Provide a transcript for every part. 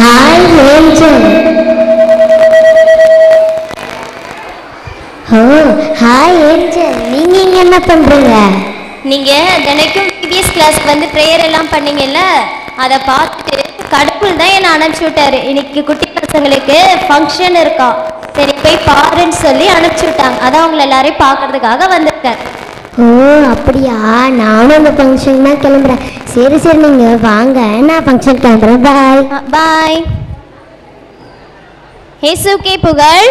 Hi angel. Oh hi angel, நீங்க இங்க என்ன பண்றீங்க? நீங்க தினைக்கும் பிபிஎஸ் கிளாஸ்க்கு வந்து ப்ரேயர் எல்லாம் பண்ணீங்கல்ல, அதை பார்த்துட்டு கடவுள் தான் என்னை அனுப்பிச்சி விட்டாரு. இன்னைக்கு குட்டி பசங்களுக்கு ஃபங்க்ஷன் இருக்கா, சரி போய் பாருன்னு சொல்லி அனுப்பிச்சி விட்டாங்க. அதான் உங்களை எல்லாரையும் பார்க்கறதுக்காக வந்திருக்கேன். ஓ அப்படியா, நானும் அந்த ஃபங்க்ஷன் தான் கிளம்புறேன். சரி சரி நீங்க வாங்க, நான் ஃபங்க்ஷன் கிளம்புறேன். பாய் பாய். இயேசுவுக்கே புகழ்.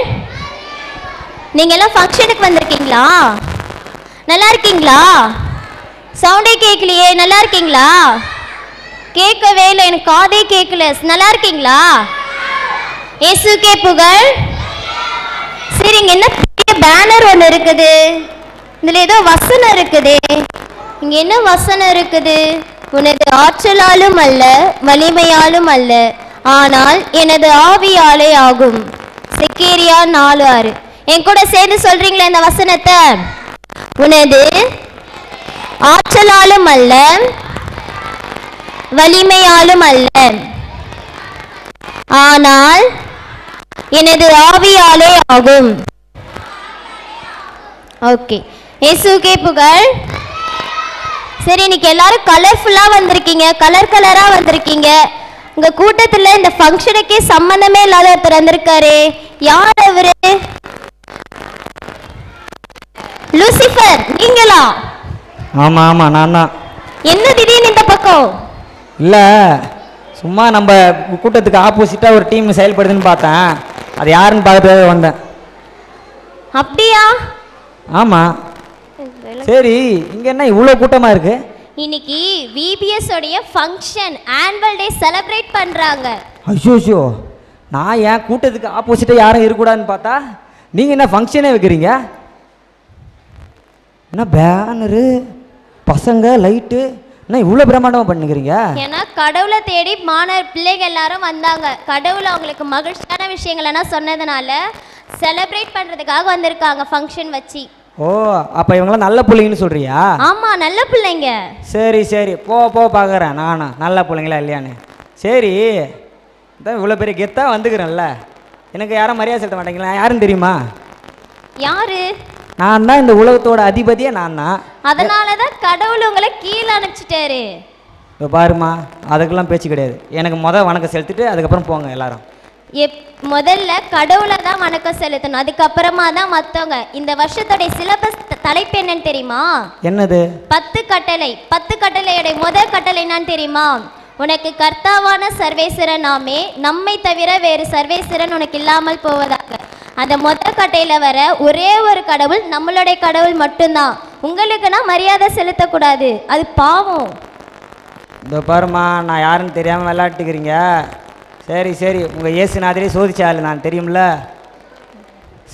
நீங்க எல்லாம் ஃபங்க்ஷனுக்கு வந்திருக்கீங்களா? நல்லா இருக்கீங்களா? சவுண்டே கேட்கலையே. நல்லா இருக்கீங்களா? கேட்கவே இல்லை, எனக்கு காதே கேட்கல. நல்லா இருக்கீங்களா? இயேசுவுக்கே புகழ். சரி, இங்க என்ன பெரிய பேனர் ஒன்று இருக்குது, இதுல ஏதோ வசனம் இருக்குது. இங்க என்ன வசனம் இருக்குது? உனது ஆற்றலாலும் அல்ல வலிமையாலும் அல்ல, ஆனால் எனது ஆவியாலே ஆகும். செக்கேரியா 4:6. என் கூட சேர்ந்து சொல்றீங்களா இந்த வசனத்தை? உனது ஆற்றலாலும் அல்ல வலிமையாலும் அல்ல, ஆனால் எனது ஆவியாலே ஆகும். ஓகே, இயேசுவுக்கே புகழ். சரி, இன்னைக்கு எல்லாரும் கலர்ஃபுல்லா வந்திருக்கீங்க, கலர் கலரா வந்திருக்கீங்க. உங்க கூட்டத்துல இந்த ஃபங்க்ஷனுக்கே சம்பந்தமே இல்லாத ஒருத்தர் வந்திருக்காரு. யார் அவரு? லூசிஃபர், நீங்களா? ஆமாம் ஆமாம், நான் தான். என்ன திடீர்னு இந்த பக்கம்? இல்லை, சும்மா நம்ம கூட்டத்துக்கு ஆப்போசிட்டாக ஒரு டீம் செயல்படுதுன்னு பார்த்தேன். அது யாருன்னு பார்க்கறதுக்காக வந்தேன். அப்படியா? ஆமாம். சரி, இங்கே என்ன இவ்வளோ கூட்டமாக இருக்கு? இன்னைக்கு விபிஎஸ் உடைய ஃபங்க்ஷன், ஆனுவல் டே செலிப்ரேட் பண்றாங்க. ஐயோ, நான் என் கூட்டத்துக்கு ஆப்போசிட்டாக யாரும் இருக்கக்கூடாதுன்னு பார்த்தா நீங்கள் என்ன ஃபங்க்ஷனே வைக்கிறீங்க? என்ன பேனரு, பசங்க, லைட்டு, என்ன இவ்வளோ பிரம்மாண்டமாக பண்ணுகிறீங்க? ஏன்னா கடவுளை தேடி மாணவர் பிள்ளைகள் எல்லாரும் வந்தாங்க. கடவுள் அவங்களுக்கு மகிழ்ச்சியான விஷயங்கள் எல்லாம் சொன்னதுனால செலிப்ரேட் பண்றதுக்காக வந்திருக்காங்க ஃபங்க்ஷன் வச்சு. ஓ, அப்போ இவங்களாம் நல்ல பிள்ளைங்கன்னு சொல்கிறியா? ஆமா, நல்ல பிள்ளைங்க. சரி சரி, போ பார்க்குறேன் நானும் நல்ல பிள்ளைங்களா இல்லையான்னு. சரி, இதான் இவ்வளோ பெரிய கெத்தாக வந்துக்கிறேன்ல, எனக்கு யாரும் மரியாதை செலுத்த மாட்டேங்களா? யாருன்னு தெரியுமா? யாரு? நான் தான் இந்த உலகத்தோட அதிபதியே நான் தான். அதனால தான் கடவுள் உங்களை கீழே அனுப்பிச்சிட்டாரு. இப்போ பாருமா, அதுக்கெல்லாம் பேச்சு கிடையாது. எனக்கு வணக்கம் செலுத்திட்டு அதுக்கப்புறம் போங்க எல்லாரும். முதல்ல கடவுளை தான் வணக்கம் செலுத்தணும், அதுக்கப்புறமா தான் மற்றவங்க. இந்த வருஷத்தோடைய சிலபஸ் தலைப்பு என்னன்னு தெரியுமா? என்னது? 10 கட்டளை. 10 கட்டளையோட முதல் கட்டளை என்னன்னு தெரியுமா? உனக்கு கர்த்தாவான சர்வேஸ்வரன் நாமே, நம்மை தவிர வேறு சர்வேஸ்வரன் உனக்கு இல்லாமல் போவதாக. அந்த முதல் கட்டையில வர ஒரே ஒரு கடவுள் நம்மளுடைய கடவுள் மட்டும்தான். உங்களுக்குன்னா மரியாதை செலுத்தக்கூடாது, அது பாவம். இந்த பாருமா, நான் யாருன்னு தெரியாமல் விளையாட்டுக்கிறீங்க. சரி சரி, உங்கள் இயேசுநாதரே சோதிச்சாள் நான் தெரியும்ல.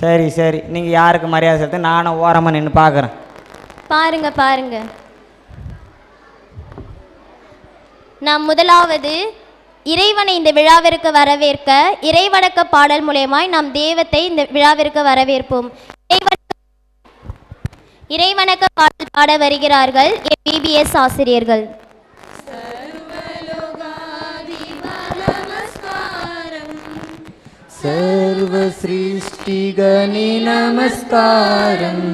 சரி சரி, நீங்கள் யாருக்கு மரியாதை செலுத்த, நானும் ஓரமாக நின்று பார்க்குறேன். பாருங்க பாருங்க. நாம் முதலாவது இறைவனை இந்த விழாவிற்கு வரவேற்க இறைவணக்க பாடல் மூலமாய் நாம் தெய்வத்தை இந்த விழாவிற்கு வரவேற்போம். இறைவணக்க பாடல் பாட வருகிறார்கள் பிபிஎஸ் ஆசிரியர்கள். சர்வ சிருஷ்டிகனே நமஸ்காரம்,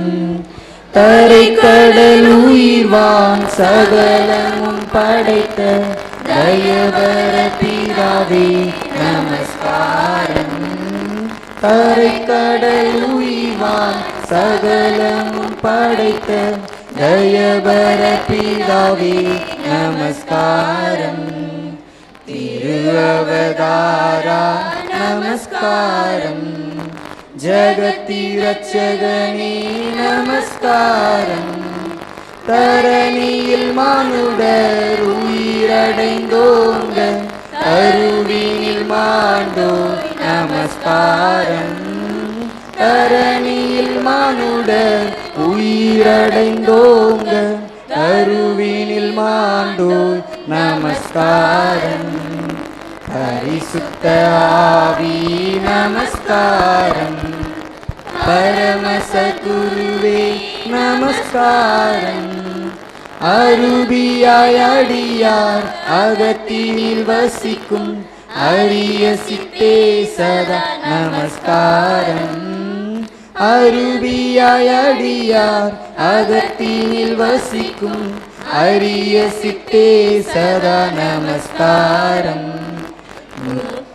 தரை கடல் உயிர்வான் சகலமும் படைத்த தயவர பிதாவே நமஸ்காரம். தரை கடல் உயிர்வான் சகலமும் படைத்த தயவர பிதாவே நமஸ்காரம். திரு அவதாரா நமஸ்காரம், ஜகத்திரட்சகனே நமஸ்காரம். தரணியில் மானுடர் உயிரடைந்தோங்க, அருவினில் மாண்டோர் நமஸ்காரம். தரணியில் மானுடர் உயிரடைந்தோங்க, அருவினில் மாண்டோர் நமஸ்காரம். பரிசுத்த ஆவி நமஸ்காரம், பரமசகுருவே நமஸ்காரம். அருபியாய் அடியார் அகத்தினில் வசிக்கும் அரிய சித்தே சதா நமஸ்காரம். அருவியாய் அடியார் அகத்தினில் வசிக்கும் அரிய சித்தே சதா நமஸ்காரம்.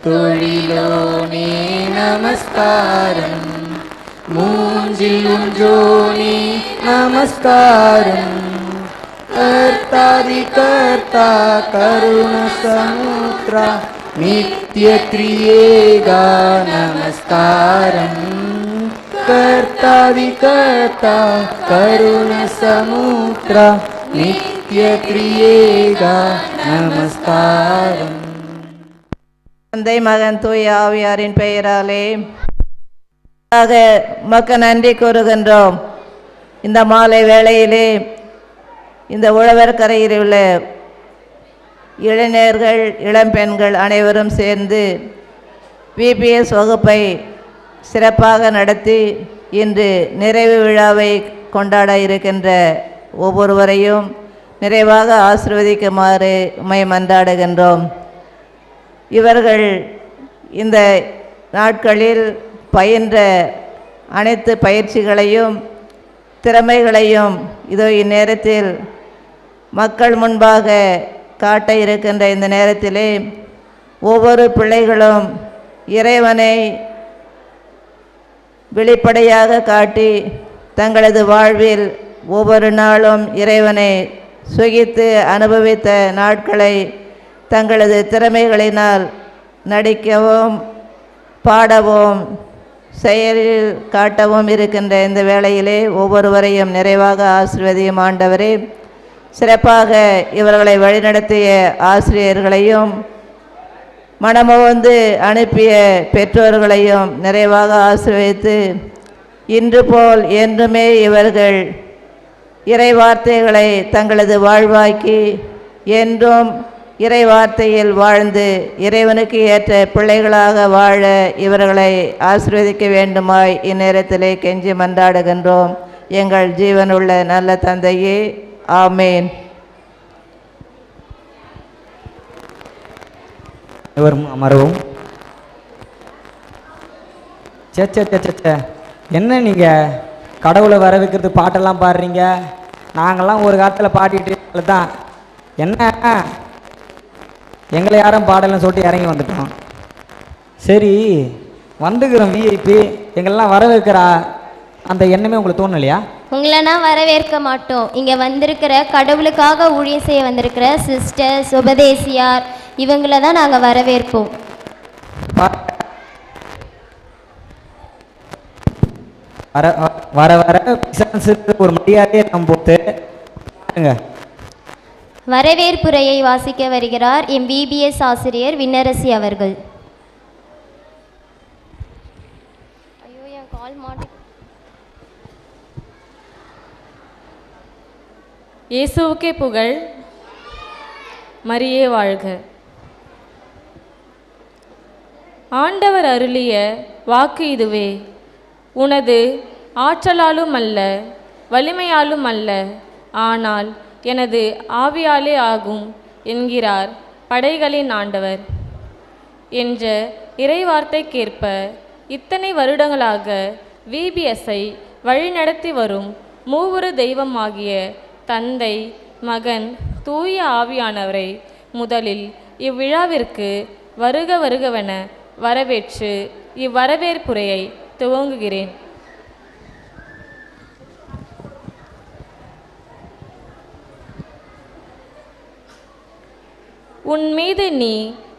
தொழிலோனே நமஸ்காரம். மூஞ்சில் ஒன்றோனே நமஸ்காரம். கர்த்தாதி கர்த்தா கருண சமுத்ரா நித்ய த்ரியேகா நமஸ்காரம். கர்த்தாதி கர்த்தா கருண சமுத்ரா நித்ய த்ரியேகா நமஸ்காரம். தந்தை மகன் தூய ஆவியாரின் பெயராலே மக்க நன்றி கூறுகின்றோம். இந்த மாலை வேளையிலே இந்த உழவர் கரையில் உள்ள இளைஞர்கள் இளம்பெண்கள் அனைவரும் சேர்ந்து விபிஎஸ் வகுப்பை சிறப்பாக நடத்தி இன்று நிறைவு விழாவை கொண்டாட இருக்கின்ற ஒவ்வொருவரையும் நிறைவாக ஆசீர்வதிக்குமாறு உம்மை மன்றாடுகின்றோம். இவர்கள் இந்த நாட்களில் பயின்ற அனைத்து பயிற்சிகளையும் திறமைகளையும் இதோ இந்நேரத்தில் மக்கள் முன்பாக காட்ட இருக்கின்ற இந்த நேரத்திலே ஒவ்வொரு பிள்ளைகளும் இறைவனை வெளிப்படையாக காட்டி தங்களது வாழ்வில் ஒவ்வொரு நாளும் இறைவனை சுகித்து அனுபவித்த நாட்களை தங்களது திறமைகளினால் நடிக்கவும் பாடவும் செயலில் காட்டவும் இருக்கின்ற இந்த வேளையிலே ஒவ்வொருவரையும் நிறைவாக ஆசீர்வதியும் ஆண்டவரே. சிறப்பாக இவர்களை வழிநடத்திய ஆசிரியர்களையும் மனமுவந்து அனுப்பிய பெற்றோர்களையும் நிறைவாக ஆசீர்வதித்து இன்று போல் என்றுமே இவர்கள் இறை வார்த்தைகளை தங்களது வாழ்வாக்கி என்றும் இறை வார்த்தையில் வாழ்ந்து இறைவனுக்கு ஏற்ற பிள்ளைகளாக வாழ இவர்களை ஆசீர்வதிக்க வேண்டுமாய் இந்நேரத்திலே கெஞ்சி மன்றாடுகின்றோம். எங்கள் ஜீவனுள்ள நல்ல தந்தையே, ஆமேன். அமரவும். சே என்ன நீங்கள் கடவுளை வர வைக்கிறது பாட்டெல்லாம் பாடுறீங்க? நாங்கள்லாம் ஒரு காலத்தில் பாடிட்டு தான் என்ன எங்களை யாரும் பாடலன்னு சொல்லிட்டு இறங்கி வந்துட்டோம். சரி வந்துக்கிறோம் விஐபி, எங்களெல்லாம் வரவேற்கிறா அந்த எண்ணமே உங்களுக்கு தோணலையா? உங்களைனா வரவேற்க மாட்டோம். இங்கே வந்திருக்கிற கடவுளுக்காக ஊழியம் செய்ய வந்திருக்கிற சிஸ்டர்ஸ் உபதேசியார் இவங்கள தான் நாங்கள் வரவேற்போம். வர வர வர ஒரு மரியாதையை நம்ம போட்டு வரவேற்புரையை வாசிக்க வருகிறார் எம் பிபிஎஸ் ஆசிரியர் விண்ணரசி அவர்கள். ஐயோ என் கால் மாட்டி. இயேசுவுக்கே புகழ், மரியே வாழ்க. ஆண்டவர் அருளிய வாக்கு இதுவே: உனது ஆற்றலாலும் அல்ல வலிமையாலும் அல்ல, ஆனால் எனது ஆவியாலே ஆகும் என்கிறார் படைகளின் ஆண்டவர் என்ற இறைவார்த்தைக்கேற்ப இத்தனை வருடங்களாக விபிஎஸ்ஐ வழிநடத்தி வரும் மூவொரு தெய்வமாகிய தந்தை, மகன், தூய ஆவியானவரை முதலில் இவ்விழாவிற்கு வருக வருகவென வரவேற்று இவ்வரவேற்புரையை துவங்குகிறேன். உன் மீது நீ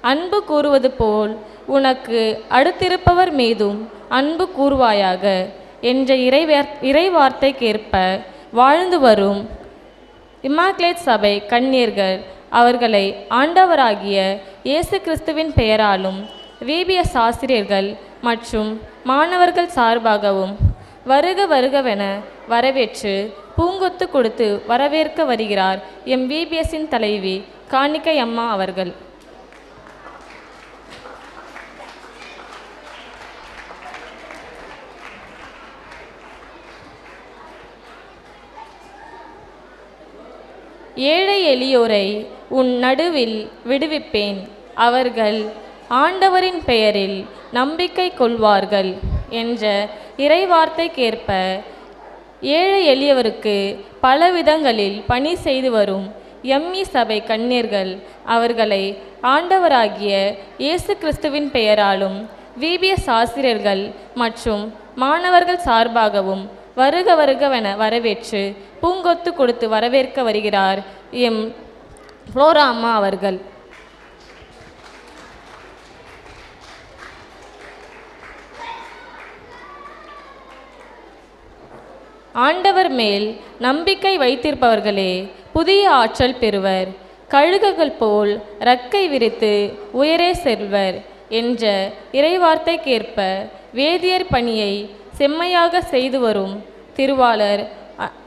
அன்பு கூறுவது போல் உனக்கு அடுத்திருப்பவர் மீதும் அன்பு கூறுவாயாக என்ற இறைவார்த்தைக்கேற்ப வாழ்ந்து வரும் இம்மாக்குலேட் சபை கன்னியர்கள் அவர்களை ஆண்டவராகிய இயேசு கிறிஸ்துவின் பெயராலும் விபிஎஸ் ஆசிரியர்கள் மற்றும் மாணவர்கள் சார்பாகவும் வருக வருகவென வரவேற்று பூங்கொத்து கொடுத்து வரவேற்க வருகிறார் எம் விபிஎஸ்ஸின் தலைவி காணிக்கை அம்மா அவர்கள். ஏழை எளியோரை உன் நடுவில் விடுவிப்பேன். அவர்கள் ஆண்டவரின் பெயரில் நம்பிக்கை கொள்வார்கள் என்ற இறைவார்த்தைக்கேற்ப ஏழை எளியவருக்கு பல விதங்களில் பணி செய்து வரும் எம்மி சபை கன்னியர்கள் அவர்களை ஆண்டவராகிய இயேசு கிறிஸ்துவின் பெயராலும் விபிஎஸ் ஆசிரியர்கள் மற்றும் மாணவர்கள் சார்பாகவும் வருக வருகவென வரவேற்று பூங்கொத்து கொடுத்து வரவேற்க வருகிறார் எம் ஃப்ளோரா அம்மா அவர்கள். ஆண்டவர் மேல் நம்பிக்கை வைத்திருப்பவர்களே புதிய ஆற்றல் பெறுவர், கழுகுகள் போல் இறக்கை விரித்து உயரே செல்வர் என்ற இறைவார்த்தைக்கேற்ப வேதியர் பணியை செம்மையாக செய்து வரும் திருவாளர்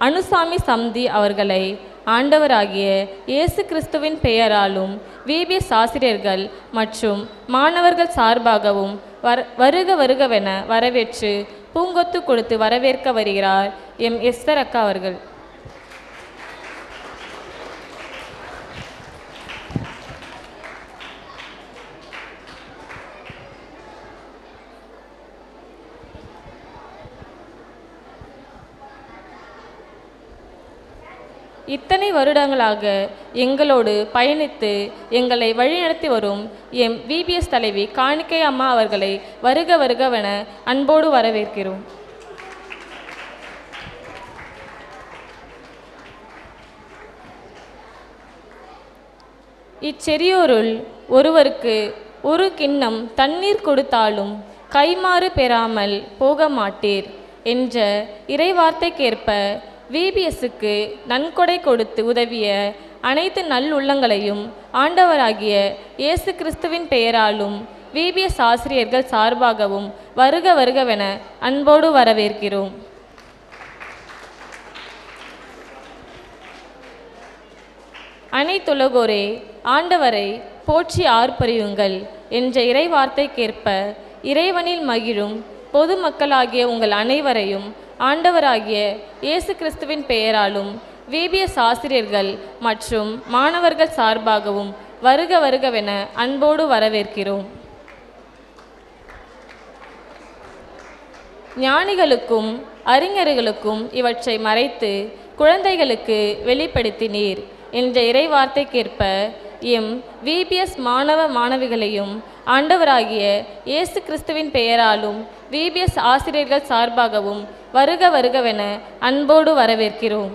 அனுசாமி சம்தி அவர்களை ஆண்டவராகிய இயேசு கிறிஸ்துவின் பெயராலும் விபிஎஸ் ஆசிரியர்கள் மற்றும் மாணவர்கள் சார்பாகவும் வருக வருகவென வரவேற்று பூங்கொத்து கொடுத்து வரவேற்க வருகிறார் எம் எஸ்தர் அக்கா அவர்கள். இத்தனை வருடங்களாக எங்களோடு பயணித்து எங்களை வழிநடத்தி வரும் எம் விபிஎஸ் தலைவி காணிக்கை அம்மா அவர்களை வருக வருகவென அன்போடு வரவேற்கிறோம். இச்செரியோருள் ஒருவருக்கு ஒரு கிண்ணம் தண்ணீர் கொடுத்தாலும் கைமாறு பெறாமல் போக மாட்டீர் என்ற இறைவார்த்தைக்கேற்ப விபிஎஸ்க்கு நன்கொடை கொடுத்து உதவிய அனைத்து நல்லுள்ளங்களையும் ஆண்டவராகிய இயேசு கிறிஸ்துவின் பெயராலும் விபிஎஸ் ஆசிரியர்கள் சார்பாகவும் வருக வருகவென அன்போடு வரவேற்கிறோம். அனைத்துலகோரே ஆண்டவரை போற்றி ஆர்ப்பரியுங்கள் என்ற இறைவார்த்தைக்கேற்ப இறைவனில் மகிழும் பொதுமக்களாகிய உங்கள் அனைவரையும் ஆண்டவராகிய இயேசு கிறிஸ்துவின் பெயராலும் விபிஎஸ் ஆசிரியர்கள் மற்றும் மாணவர்கள் சார்பாகவும் வருக வருகவென அன்போடு வரவேற்கிறோம். ஞானிகளுக்கும் அறிஞர்களுக்கும் இவற்றை மறைத்து குழந்தைகளுக்கு வெளிப்படுத்தினீர் என்ற இறைவார்த்தைக்கேற்ப எம் விபிஎஸ் மாணவ மாணவிகளையும் ஆண்டவராகிய இயேசு கிறிஸ்துவின் பெயராலும் விபிஎஸ் ஆசிரியர்கள் சார்பாகவும் வருக வருகவென அன்போடு வரவேற்கிறோம்.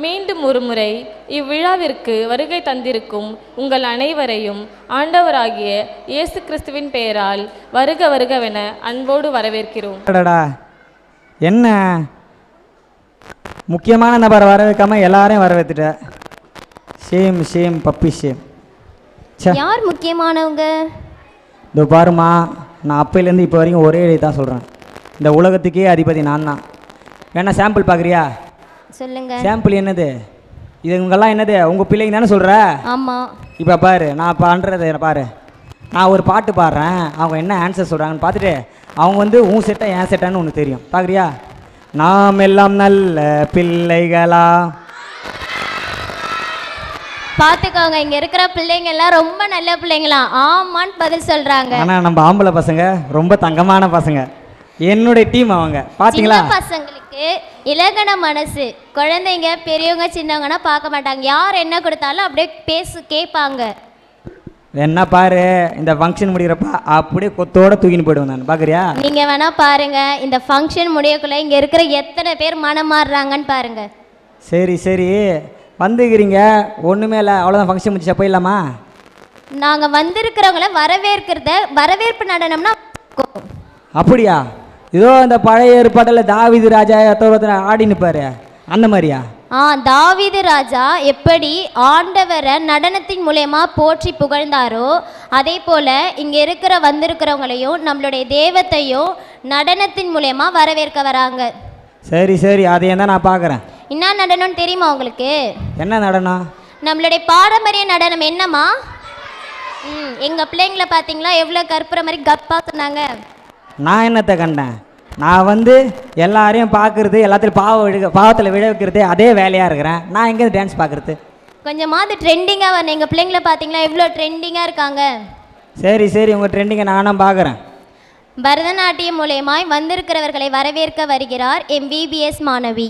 மீண்டும் ஒருமுறை இவ்விழாவிற்கு வருகை தந்திருக்கும் உங்கள் அனைவரையும் ஆண்டவராகிய இயேசு கிறிஸ்துவின் பெயரால் வருக வருகவென அன்போடு வரவேற்கிறோம். என்ன முக்கியமான நபரை வரவேற்காம எல்லாரையும் வரவேற்றுட்ட. Same same puppy same. யார் முக்கியமானவங்க? இதோ பாருமா, நான் அப்பையிலேருந்து இப்போ வரைக்கும் ஒரே எழுதி தான் சொல்கிறேன். இந்த உலகத்துக்கே அதிபதி நான் தான். வேணா சாம்பிள் பார்க்குறியா? சொல்லுங்க. சாம்பிள் என்னது? இது இவங்கெல்லாம் என்னது? உங்கள் பிள்ளைங்க தானே சொல்கிற? ஆமாம். இப்போ பாரு, நான் பண்ணுறது பாரு. நான் ஒரு பாட்டு பாடுறேன், அவங்க என்ன ஆன்சர் சொல்கிறாங்கன்னு பார்த்துட்டு அவங்க உன் செட்டா என் செட்டான்னு ஒன்று தெரியும். பார்க்குறியா? நாம் எல்லாம் நல்ல பிள்ளைகளா. பார்த்துக்கோங்க, இங்கே இருக்கிற பிள்ளைங்க எல்லாம் ரொம்ப நல்ல பிள்ளைங்களா? ஆமான்னு பதில் சொல்கிறாங்க. ஆனால் நம்ம ஆம்பளை பசங்க ரொம்ப தங்கமான பசங்க. என்னுடைய டீம் அவங்க. பார்த்தீங்களா? பசங்களுக்கு இலகன மனசு. குழந்தைங்க பெரியவங்க சின்னவங்கன்னா பார்க்க மாட்டாங்க. யார் என்ன கொடுத்தாலும் அப்படியே கேட்பாங்க. என்ன பாரு, இந்த ஃபங்க்ஷன் முடிகிறப்ப அப்படியே கொத்தோட தூக்கின்னு போயிடுவேன் நான். பார்க்குறியா? நீங்கள் வேணால் பாருங்கள், இந்த ஃபங்க்ஷன் முடியக்குள்ளே இங்கே இருக்கிற எத்தனை பேர் மனம் மாறுறாங்கன்னு பாருங்கள். சரி சரி, வந்துக்கிறீங்க, ஒன்றுமே இல்லை, அவ்வளோதான். ஃபங்க்ஷன் முடிச்சா போயிடலாமா? நாங்கள் வந்திருக்கிறவங்கள வரவேற்பு நடனம்னா. அப்படியா? இதோ இந்த பழைய ஏற்பாட்டில் தாவீது ராஜா ஆடின்னு பாரு, அந்த மாதிரியா? தாவீது ராஜா எப்படி ஆண்டவரை நடனத்தின் மூலமா போற்றி புகழ்ந்தாரோ அதே போல இங்க வந்திருக்கிறவங்களையும் நம்மளுடைய தெய்வத்தையும் நடனத்தின் மூலமா வரவேற்க வராங்க. சரி சரி, அதையும் தான் நான் பார்க்குறேன். என்ன நடனம் தெரியுமா உங்களுக்கு? என்ன நடனம்? நம்மளுடைய பாரம்பரிய நடனம். என்னம்மா? எங்க பிள்ளைங்களை பார்த்தீங்களா எவ்வளோ கற்பூர மாதிரி கப்பா சொன்னாங்க. நான் என்னத்தை கண்டேன்? நான் எல்லாரையும் பார்க்குறது, எல்லாத்தையும் பாவத்தில் விழ வைக்கிறது, அதே வேலையாக இருக்கிறேன். நான் எங்கே டான்ஸ் பார்க்குறது? கொஞ்சமாவது ட்ரெண்டிங்காக வரணும். எங்கள் பிள்ளைங்களை பார்த்தீங்களா எவ்வளோ ட்ரெண்டிங்காக இருக்காங்க. சரி சரி, உங்கள் ட்ரெண்டிங்கை நானும் பார்க்குறேன். பரதநாட்டியம் மூலயமாய் வந்திருக்கிறவர்களை வரவேற்க வருகிறார் MBBS மாணவி.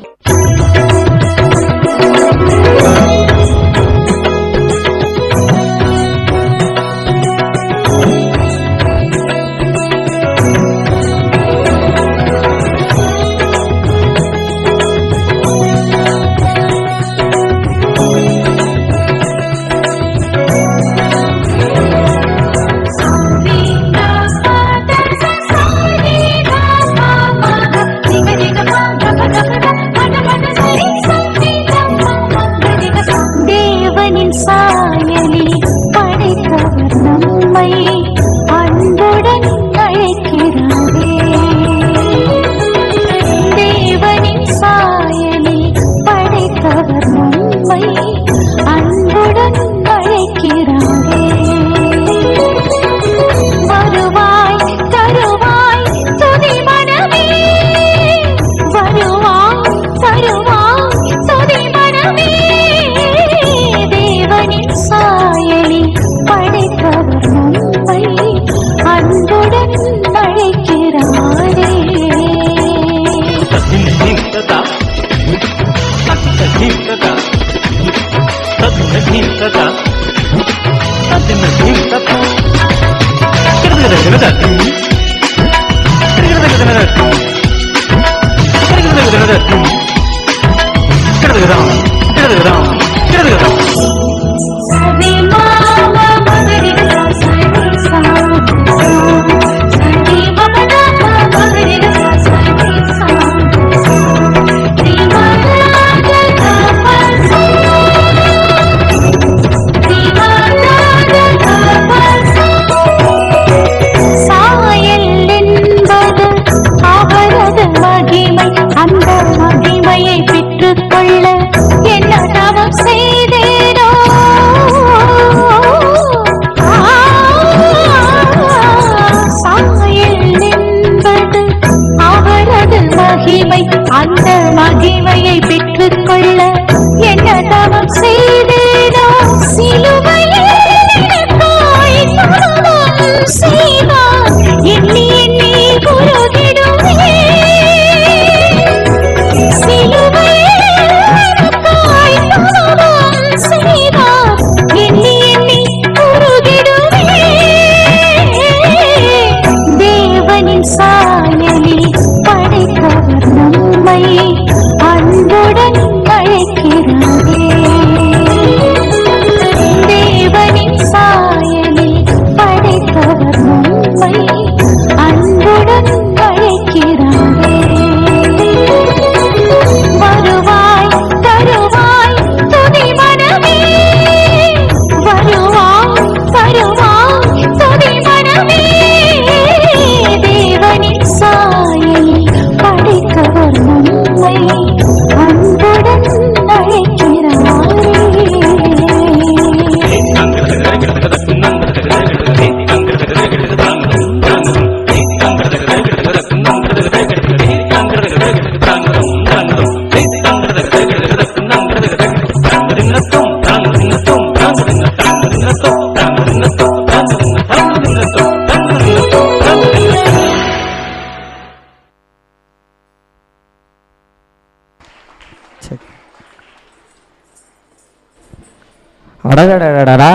அடடடடடா,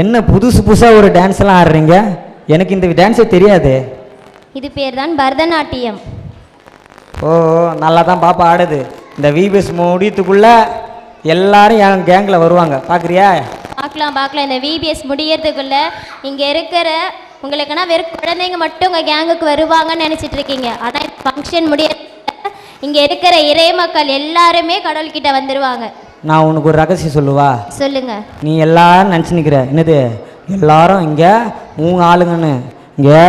என்ன புதுசு புதுசாக ஒரு டான்ஸ்லாம் ஆடுறீங்க? எனக்கு இந்த டான்ஸே தெரியாது. இது பேர் தான் பரதநாட்டியம். ஓ, நல்லா தான் பாப்பா ஆடுது. இந்த விபிஎஸ் முடியத்துக்குள்ளே எல்லாரும் என் கேங்கில் வருவாங்க, பார்க்குறியா? பார்க்கலாம் பார்க்கலாம். இந்த விபிஎஸ் முடியறதுக்குள்ள இங்கே இருக்கிற உங்களுக்குன்னா வெறும் குழந்தைங்க மட்டும் உங்கள் கேங்குக்கு வருவாங்கன்னு நினச்சிட்டு இருக்கீங்க. ஆனால் இந்த ஃபங்க்ஷன் முடிய இங்கே இருக்கிற இறை மக்கள் எல்லாருமே கடவுள்கிட்ட வந்துடுவாங்க. நான் உனக்கு ஒரு ரகசியம் சொல்லுவா? சொல்லுங்க. நீ எல்லாரும் நினச்சி நிற்கிற என்னது எல்லாரும் இங்கே உங்க ஆளுங்கன்னு. இங்கே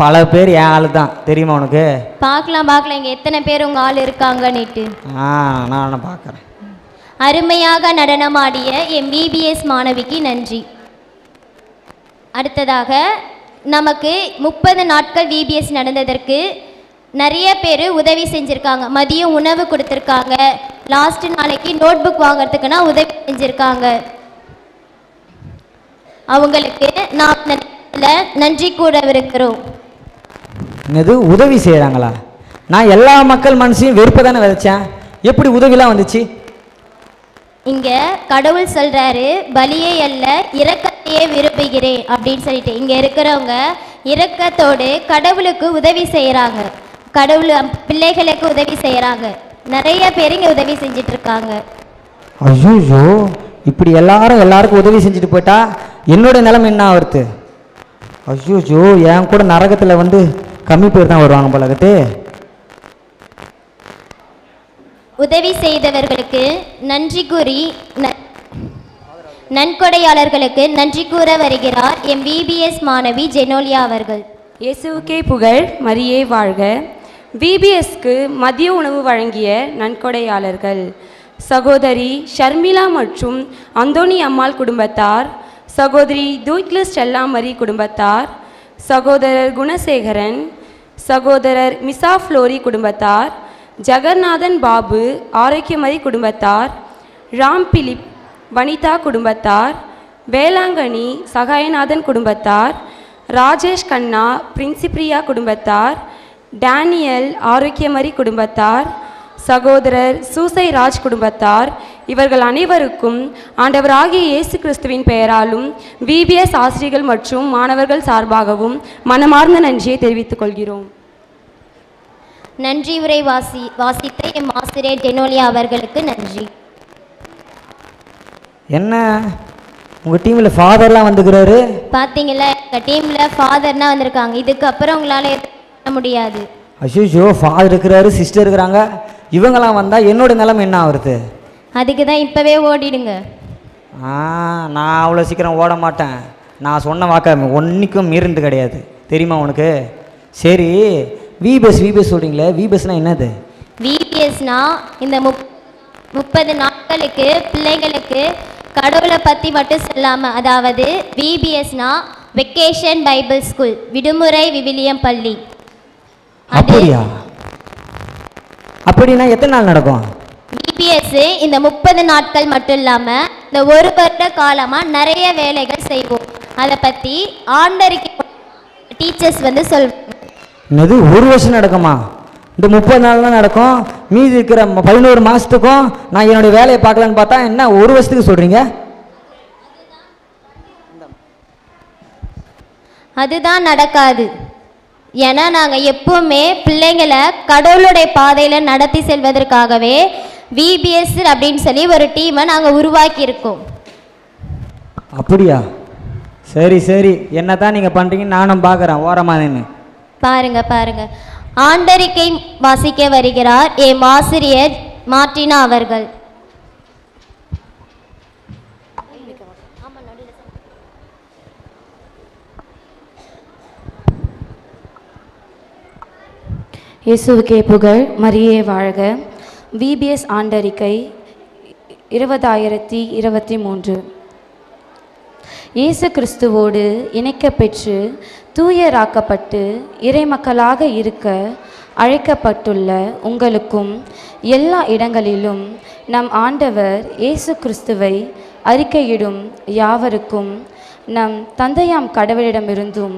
பல பேர் என் ஆளு தான், தெரியுமா உனக்கு? பார்க்கலாம் பார்க்கலாம் இங்கே எத்தனை பேர் உங்கள் ஆள் இருக்காங்கன்னுட்டு. நான் பார்க்குறேன். அருமையாக நடனமாடிய MBBS மாணவிக்கு நன்றி. அடுத்ததாக நமக்கு 30 நாட்கள் VBS நடந்ததற்கு நிறைய பேர் உதவி செஞ்சுருக்காங்க. மதியம் உணவு கொடுத்துருக்காங்க, லாஸ்ட் நாளைக்கு நோட் புக் வாங்குறதுக்குன்னா உதவி செஞ்சுருக்காங்க. அவங்களுக்கு நாம் நன்றி கூறவிருக்கிறோம். என்னது உதவி செய்கிறாங்களா? நான் எல்லா மக்கள் மனசையும் வெறுப்பை தானே விதைச்சேன், எப்படி உதவிலாம் வந்துச்சு? இங்க கடவுள் சொல்றாரு, பலியே அல்ல இரக்கத்தையே விரும்புகிறேன் அப்படின்னு சொல்லிட்டு இங்க இருக்கிறவங்க இரக்கத்தோடு கடவுளுக்கு உதவி செய்யறாங்க. கடவுள் பிள்ளைகளுக்கு உதவி செய்யறாங்க. நிறைய பேர் இங்க உதவி செஞ்சுட்டு இருக்காங்க. ஐயோ, இப்படி எல்லாருக்கும் உதவி செஞ்சுட்டு போயிட்டா என்னோட நிலைமை என்ன ஆகுறது? ஐயோ, என் கூட நரகத்தில் வந்து கம்மி பேர் தான் வருவாங்க போலகத்தே. உதவி செய்தவர்களுக்கு நன்றி கூறி நன்கொடையாளர்களுக்கு நன்றி கூற வருகிறார் எம் விபிஎஸ் மாணவி ஜெனோலியா அவர்கள். இயேசுவுக்கே புகழ், மரியே வாழ்க. விபிஎஸ்க்கு மதிய உணவு வழங்கிய நன்கொடையாளர்கள் சகோதரி ஷர்மிளா மற்றும் அந்தோனி அம்மாள் குடும்பத்தார், சகோதரி தூய்க்லிஸ் செல்லாமரி குடும்பத்தார், சகோதரர் குணசேகரன், சகோதரர் மிசா ஃப்ளோரி குடும்பத்தார், ஜெகநாதன் பாபு ஆரோக்கியமரி குடும்பத்தார், ராம் பிலிப் வனிதா குடும்பத்தார், வேளாங்கண்ணி சகாயநாதன் குடும்பத்தார், ராஜேஷ் கண்ணா பிரின்சிப்ரியா குடும்பத்தார், டேனியல் ஆரோக்கியமரி குடும்பத்தார், சகோதரர் சூசை ராஜ் குடும்பத்தார், இவர்கள் அனைவருக்கும் ஆண்டவராகிய இயேசு கிறிஸ்துவின் பெயராலும் விபிஎஸ் ஆசிரியர்கள் மற்றும் மாணவர்கள் சார்பாகவும் மனமார்ந்த நன்றியை தெரிவித்துக் கொள்கிறோம். நன்றி உரை வாசித்த எம் ஆசிரியர் ஜெனோலியா அவர்களுக்கு நன்றி. என்ன உங்கள் டீமில் ஃபாதர்லாம் வந்துக்கிறாரு? பார்த்தீங்களா, எங்கள் டீமில் ஃபாதர்னா வந்திருக்காங்க. இதுக்கப்புறம் உங்களால் பண்ண முடியாது. ஐயோ, ஃபாதர் இருக்கிறாரு, சிஸ்டர் இருக்கிறாங்க, இவங்கெல்லாம் வந்தால் என்னோட நிலைமை என்ன ஆகுறது? அதுக்கு தான் இப்போவே ஓடிடுங்க. நான் அவ்வளோ சீக்கிரம் ஓட மாட்டேன். நான் சொன்ன வாக்க ஒன்றைக்கும் மீறினது கிடையாது, தெரியுமா உனக்கு? சரி, விபிஎஸ் சொல்கிறீங்களே, விபிஎஸ்னால் என்னது? விபிஎஸ்னா இந்த 30 நாட்களுக்கு பிள்ளைங்களுக்கு கடவுளை பற்றி மட்டும் சொல்லாமல், அதாவது விபிஎஸ்னா வெக்கேஷன் பைபிள் ஸ்கூல், விடுமுறை விவிலியம் பள்ளி. அப்படியா? அப்படின்னா எத்தனை நாள் நடக்கும்? விபிஎஸ் இந்த 30 நாட்கள் மட்டும் இல்லாமல் இந்த ஒரு வருட காலமாக நிறைய வேலைகள் செய்வோம். அதை பற்றி ஆண்டறிக்கை டீச்சர்ஸ் வந்து சொல்வாங்க. என்னது, ஒரு வருஷம் நடக்குமா? இந்த 30 நாள் தான் நடக்கும், மீதி இருக்கிற 11 மாதத்துக்கும் நான் என்னுடைய வேலையை பார்க்கலான்னு பார்த்தா என்ன ஒரு வருஷத்துக்கு சொல்கிறீங்க? அதுதான் நடக்காது. ஏன்னா நாங்கள் எப்பவுமே பிள்ளைங்களை கடவுளுடைய பாதையில் நடத்தி செல்வதற்காகவே விபிஎஸ் அப்படின்னு சொல்லி ஒரு டீமை நாங்கள் உருவாக்கி இருக்கோம். அப்படியா? சரி சரி, என்ன தான் நீங்கள் பண்ணுறீங்கன்னு நானும் பார்க்குறேன் ஓரமானு. பாருங்க ஆண்டறிக்கை வாசிக்க வருகிறார் எம் ஆசிரியர் மார்டினா அவர்கள். இயேசுவுக்கே புகழ், மரியே வாழ்க. விபிஎஸ் ஆண்டறிக்கை 2023. இயேசு கிறிஸ்துவோடு இணைக்கப்பெற்று தூயராக்கப்பட்டு இறைமக்களாக இருக்க அழைக்கப்பட்டுள்ள உங்களுக்கும் எல்லா இடங்களிலும் நம் ஆண்டவர் இயேசு கிறிஸ்துவை அறிக்கையிடும் யாவருக்கும் நம் தந்தையாம் கடவுளிடமிருந்தும்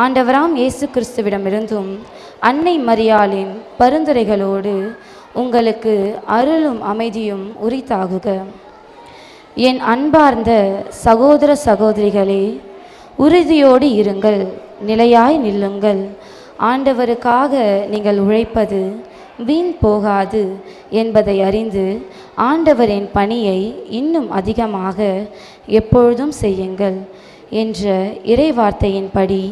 ஆண்டவராம் இயேசு கிறிஸ்துவிடமிருந்தும் அன்னை மரியாளின் பரிந்துரைகளோடு உங்களுக்கு அருளும் அமைதியும் உரித்தாகுக. என் அன்பார்ந்த சகோதர சகோதரிகளே, உறுதியோடு இருங்கள், நிலையாய் நில்லுங்கள். ஆண்டவருக்காக நீங்கள் உழைப்பது வீண் போகாது என்பதை அறிந்து ஆண்டவரின் பணியை இன்னும் அதிகமாக எப்பொழுதும் செய்யுங்கள் என்ற இறைவார்த்தையின்படி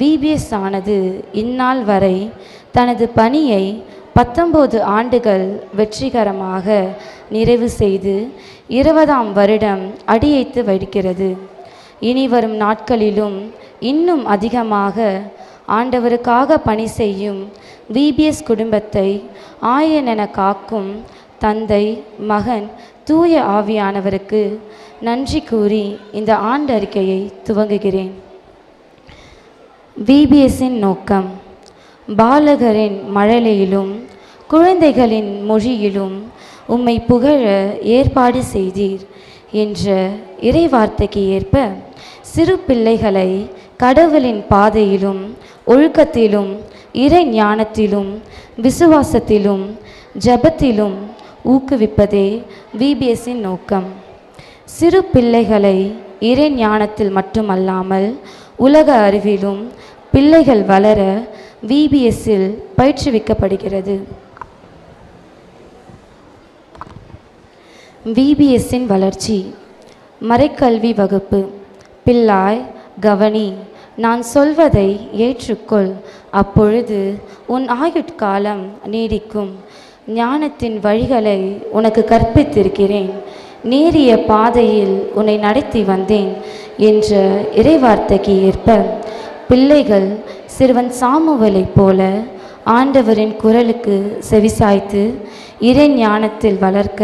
விபிஎஸ் ஆனது இந்நாள் வரை தனது பணியை 19 ஆண்டுகள் வெற்றிகரமாக நிறைவு செய்து 20ஆம் வருடம் அடியெடுத்து வைக்கிறது. இனி வரும் நாட்களிலும் இன்னும் அதிகமாக ஆண்டவருக்காக பணி செய்யும் விபிஎஸ் குடும்பத்தை ஆயனென காக்கும் தந்தை, மகன், தூய ஆவியானவருக்கு நன்றி கூறி இந்த ஆண்டு அறிக்கையை துவங்குகிறேன். விபிஎஸ்ஸின் நோக்கம் பாலகரின் மழலையிலும் குழந்தைகளின் மொழியிலும் உம்மை புகழ ஏற்பாடு செய்தீர் என்ற இறைவார்த்தைக்கு ஏற்ப சிறு பிள்ளைகளை கடவுளின் பாதையிலும் ஒழுக்கத்திலும் இறை ஞானத்திலும் விசுவாசத்திலும் ஜபத்திலும் ஊக்குவிப்பதே விபிஎஸ்ஸின் நோக்கம். சிறு பிள்ளைகளை இறை ஞானத்தில் மட்டுமல்லாமல் உலக அறிவிலும் பிள்ளைகள் வளர விபிஎஸ்ஸில் பயிற்றுவிக்கப்படுகிறது. விபிஎஸ்ஸின் வளர்ச்சி. மறைக்கல்வி வகுப்பு. பிள்ளாய் கவனி, நான் சொல்வதை ஏற்றுக்கொள், அப்பொழுது உன் ஆயுட்காலம் நீடிக்கும். ஞானத்தின் வழிகளை உனக்கு கற்பித்திருக்கிறேன், நேரிய பாதையில் உன்னை நடத்தி வந்தேன் என்ற இறைவார்த்தைக்கு ஏற்ப பிள்ளைகள் சிறுவன் சாமுவேலைப் போல ஆண்டவரின் குரலுக்கு செவிசாய்த்து இறை ஞானத்தில் வளர்க்க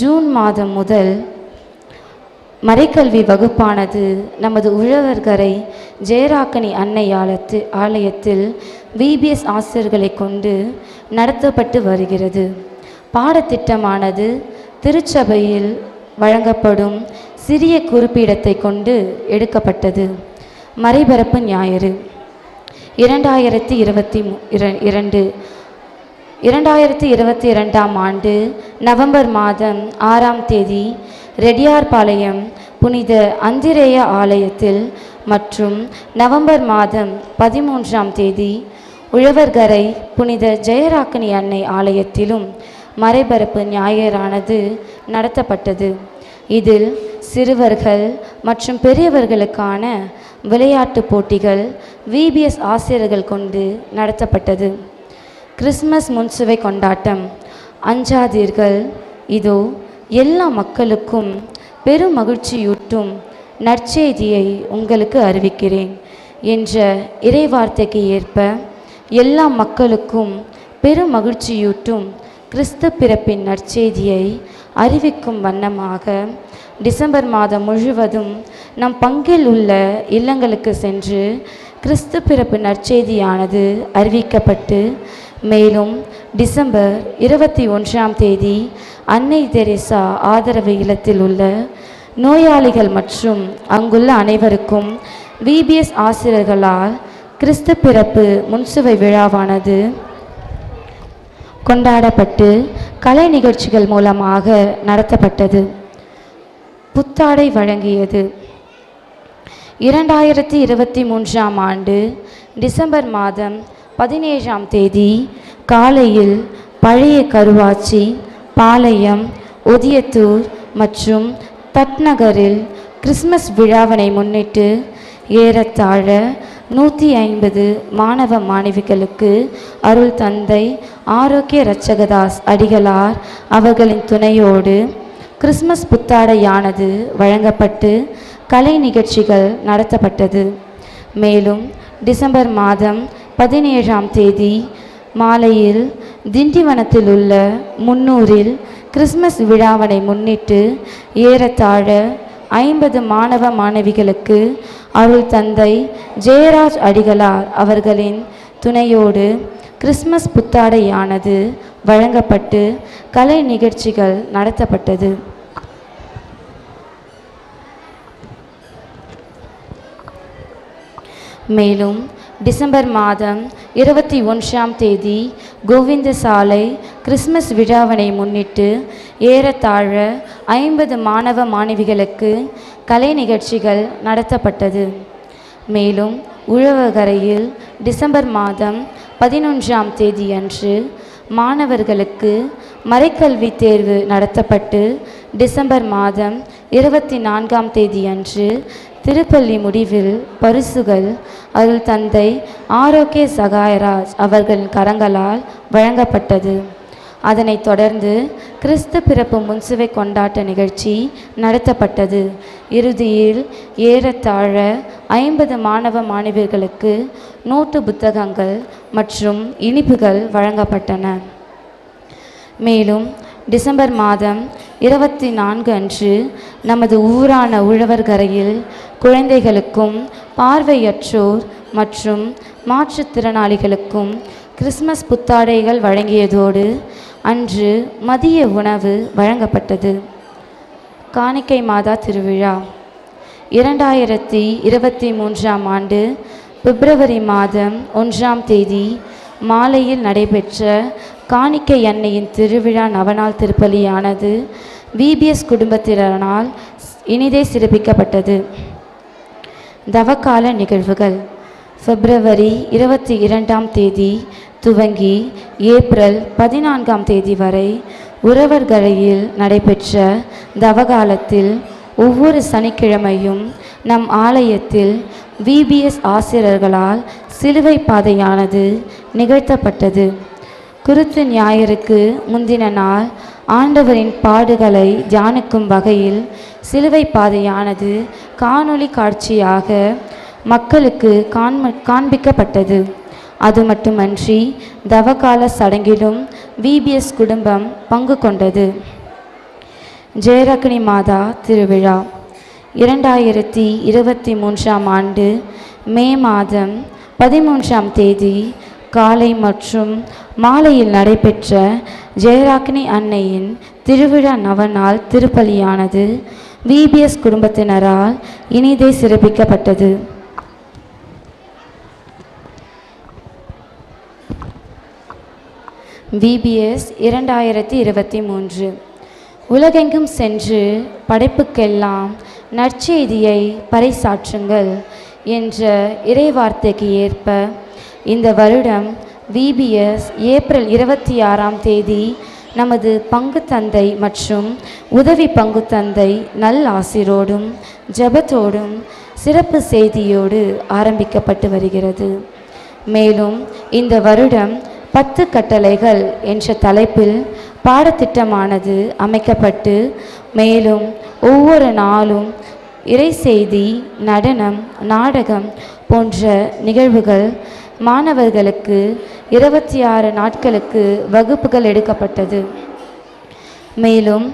ஜூன் மாதம் முதல் மறைக்கல்வி வகுப்பானது நமது உழவர்கரை ஜெயராக்கனி அன்னை ஆலயத்தில் விபிஎஸ் ஆசிரியர்களை கொண்டு நடத்தப்பட்டு வருகிறது. பாடத்திட்டமானது திருச்சபையில் வழங்கப்படும் சிறிய குறிப்பீடத்தை கொண்டு எடுக்கப்பட்டது. மறைபரப்பு ஞாயிறு 2022 ஆண்டு நவம்பர் மாதம் 6ஆம் தேதி ரெட்டியார்பாளையம் புனித அந்திரேய ஆலயத்தில் மற்றும் நவம்பர் மாதம் 13ஆம் தேதி உழவர்கரை புனித ஜெயராக்கனி அன்னை ஆலயத்திலும் மறைபரப்பு ஞாயிறானது நடத்தப்பட்டது. இதில் சிறுவர்கள் மற்றும் பெரியவர்களுக்கான விளையாட்டு போட்டிகள் விபிஎஸ் ஆசிரியர்கள் கொண்டு நடத்தப்பட்டது. கிறிஸ்மஸ் முன்சுவை கொண்டாட்டம். அஞ்சாதீர்கள், இதோ எல்லா மக்களுக்கும் பெரும் மகிழ்ச்சியூட்டும் நற்செய்தியை உங்களுக்கு அறிவிக்கிறேன் என்ற இறைவார்த்தைக்கு ஏற்ப எல்லா மக்களுக்கும் பெரும் மகிழ்ச்சியூட்டும் கிறிஸ்து பிறப்பின் நற்செய்தியை அறிவிக்கும் வண்ணமாக டிசம்பர் மாதம் முழுவதும் நம் பங்கில் உள்ள இல்லங்களுக்கு சென்று கிறிஸ்து பிறப்பு நற்செய்தியானது அறிவிக்கப்பட்டு, மேலும் டிசம்பர் 21ஆம் தேதி அன்னை தெரேசா ஆதரவு இல்லத்தில் உள்ள நோயாளிகள் மற்றும் அங்குள்ள அனைவருக்கும் விபிஎஸ் ஆசிரியர்களால் கிறிஸ்து பிறப்பு முன்சுவை விழாவானது கொண்டாடப்பட்டு கலை நிகழ்ச்சிகள் மூலமாக நடத்தப்பட்டது. புத்தாடை வழங்கியது. 2023ஆம் ஆண்டு டிசம்பர் மாதம் 17ஆம் தேதி காலையில் பழைய கருவாச்சி, பாளையம், ஒதியத்தூர் மற்றும் தட்நகரில் கிறிஸ்மஸ் விழாவினை முன்னிட்டு ஏறத்தாழ 150 மாணவ மாணவிகளுக்கு அருள் தந்தை ஆரோக்கிய இரட்சகதாஸ் அடிகளார் அவர்களின் துணையோடு கிறிஸ்மஸ் புத்தாடையானது வழங்கப்பட்டு கலை நிகழ்ச்சிகள் நடத்தப்பட்டது. மேலும் டிசம்பர் மாதம் 17ஆம் தேதி மாலையில் திண்டிவனத்தில் உள்ள முன்னூரில் கிறிஸ்மஸ் விழாவினை முன்னிட்டு ஏறத்தாழ 50 மாணவ மாணவிகளுக்கு அருள் தந்தை ஜெயராஜ் அடிகளார் அவர்களின் துணையோடு கிறிஸ்மஸ் புத்தாடையானது வழங்கப்பட்டு கலை நிகழ்ச்சிகள் நடத்தப்பட்டது. மேலும் டிசம்பர் மாதம் 21ஆம் தேதி கோவிந்த சாலை கிறிஸ்மஸ் விழாவினை முன்னிட்டு ஏறத்தாழ 50 மாணவ மாணவிகளுக்கு கலை நிகழ்ச்சிகள் நடத்தப்பட்டது. மேலும் உழவர்கரையில் டிசம்பர் மாதம் 11ஆம் தேதி அன்று மாணவர்களுக்கு மறைக்கல்வி தேர்வு நடத்தப்பட்டு டிசம்பர் மாதம் 24ஆம் தேதி அன்று திருப்பள்ளி முடிவில் பரிசுகள் அருள் தந்தை ஆரோக்கிய சகாயராஜ் அவர்களின் கரங்களால் வழங்கப்பட்டது. அதனைத் தொடர்ந்து கிறிஸ்து பிறப்பு முன்சுவை கொண்டாட்ட நிகழ்ச்சி நடத்தப்பட்டது. இறுதியில் ஏறத்தாழ 50 மாணவ மாணவியர்களுக்கு நோட்டு புத்தகங்கள் மற்றும் இனிப்புகள் வழங்கப்பட்டன. மேலும் டிசம்பர் மாதம் 24 அன்று நமது ஊரான உழவர்கரையில் குழந்தைகளுக்கும் பார்வையற்றோர் மற்றும் மாற்றுத்திறனாளிகளுக்கும் கிறிஸ்மஸ் புத்தாடைகள் வழங்கியதோடு அன்று மதிய உணவு வழங்கப்பட்டது. காணிக்கை மாதா திருவிழா 2023ஆம் ஆண்டு பிப்ரவரி மாதம் 1ஆம் தேதி மாலையில் நடைபெற்ற காணிக்கை அன்னையின் திருவிழா நவநாள் திருப்பலியானது விபிஎஸ் குடும்பத்தினரால் இனிதே சிறப்பிக்கப்பட்டது. தவக்கால நிகழ்வுகள் பிப்ரவரி 22ஆம் தேதி துவங்கி ஏப்ரல் 14ஆம் தேதி வரை உழவர்கரையில் நடைபெற்ற தவகாலத்தில் ஒவ்வொரு சனிக்கிழமையும் நம் ஆலயத்தில் விபிஎஸ் ஆசிரியர்களால் சிலுவை பாதையானது நிகழ்த்தப்பட்டது. குருத்து ஞாயிறுக்கு முந்தின நாள் ஆண்டவரின் பாடுகளை தியானிக்கும் வகையில் சிலுவை பாதையானது காணொளி காட்சியாக மக்களுக்கு காண்பிக்கப்பட்டது. அது மட்டுமன்றி தவகால சடங்கிலும் விபிஎஸ் குடும்பம் பங்கு கொண்டது. ஜெயரக்னி மாதா திருவிழா 2023ஆம் ஆண்டு மே மாதம் 13ஆம் தேதி காலை மற்றும் மாலையில் நடைபெற்ற ஜெயராக்னி அன்னையின் திருவிழா நவநாள் திருப்பலியானது விபிஎஸ் குடும்பத்தினரால் இனிதே சிறப்பிக்கப்பட்டது. விபிஎஸ் 2023 உலகெங்கும் சென்று படைப்புக்கெல்லாம் நற்செய்தியை பறைசாற்றுங்கள் என்ற இறைவார்த்தைக்கு ஏற்ப இந்த வருடம் விபிஎஸ் ஏப்ரல் 26ஆம் தேதி நமது பங்கு தந்தை மற்றும் உதவி பங்கு தந்தை நல் ஆசிரோடும் ஜெபத்தோடும் சிறப்பு செய்தியோடு ஆரம்பிக்கப்பட்டு வருகிறது. மேலும் இந்த வருடம் 10 கட்டளைகள் என்ற தலைப்பில் பாடத்திட்டமானது அமைக்கப்பட்டு மேலும் ஒவ்வொரு நாளும் இறை செய்தி, நடனம், நாடகம் போன்ற நிகழ்வுகள் மாணவர்களுக்கு 26 நாட்களுக்கு வகுப்புகள் எடுக்கப்பட்டது. மேலும்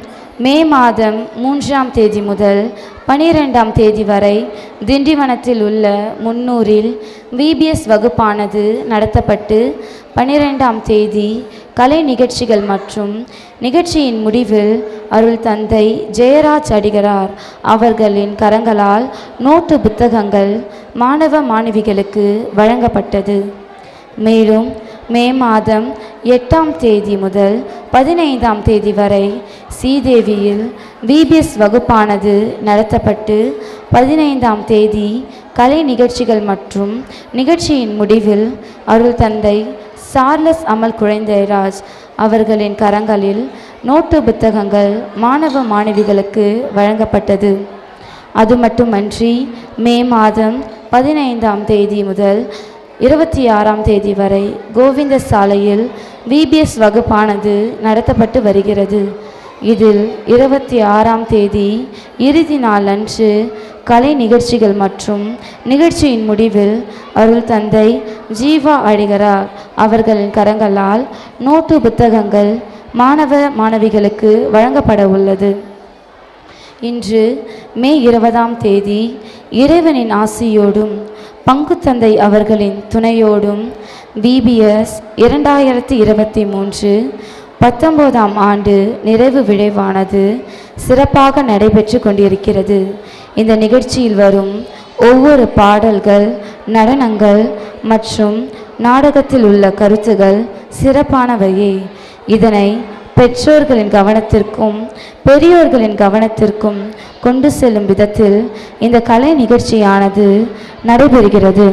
மே மாதம் 3ஆம் தேதி முதல் 12ஆம் தேதி வரை திண்டிவனத்தில் உள்ள முன்னூரில் விபிஎஸ் வகுப்பானது நடத்தப்பட்டு 12ஆம் தேதி கலை நிகழ்ச்சிகள் மற்றும் நிகழ்ச்சியின் முடிவில் அருள் தந்தை ஜெயராஜ் அடிகளார் அவர்களின் கரங்களால் நோட்டு புத்தகங்கள் மாணவ மாணவிகளுக்கு வழங்கப்பட்டது. மேலும் மே மாதம் 8ஆம் தேதி முதல் 15ஆம் தேதி வரை சீதேவியில் விபிஎஸ் வகுப்பானது நடத்தப்பட்டு 15ஆம் தேதி கலை நிகழ்ச்சிகள் மற்றும் நிகழ்ச்சியின் முடிவில் அருள் தந்தை சார்லஸ் அமல் குழந்தைராஜ் அவர்களின் கரங்களில் நோட்டு புத்தகங்கள் மாணவ மாணவிகளுக்கு வழங்கப்பட்டது. அது மட்டுமன்றி மே மாதம் 15ஆம் தேதி முதல் 26ஆம் தேதி வரை கோவிந்த சாலையில் விபிஎஸ் வகுப்பானது நடத்தப்பட்டு வருகிறது. இதில் 26ஆம் தேதி இறுதி நாள் அன்று கலை நிகழ்ச்சிகள் மற்றும் நிகழ்ச்சியின் முடிவில் அருள் தந்தை ஜீவா அடிகளார் அவர்களின் கரங்களால் நோட்டு புத்தகங்கள் மாணவ மாணவிகளுக்கு வழங்கப்பட உள்ளது. இன்று மே 20ஆம் தேதி இறைவனின் ஆசியோடும் பங்கு தந்தை அவர்களின் துணையோடும் விபிஎஸ் 2023 19ஆம் ஆண்டு நிறைவு விழாவானது சிறப்பாக நடைபெற்று கொண்டிருக்கிறது. இந்த நிகழ்ச்சியில் வரும் ஒவ்வொரு பாடல்கள், நடனங்கள் மற்றும் நாடகத்தில் உள்ள கருத்துகள் சிறப்பானவையே. இதனை பெற்றோர்களின் கவனத்திற்கும் பெரியோர்களின் கவனத்திற்கும் கொண்டு செல்லும் விதத்தில் இந்த கலை நிகழ்ச்சியானது நடைபெறுகிறது.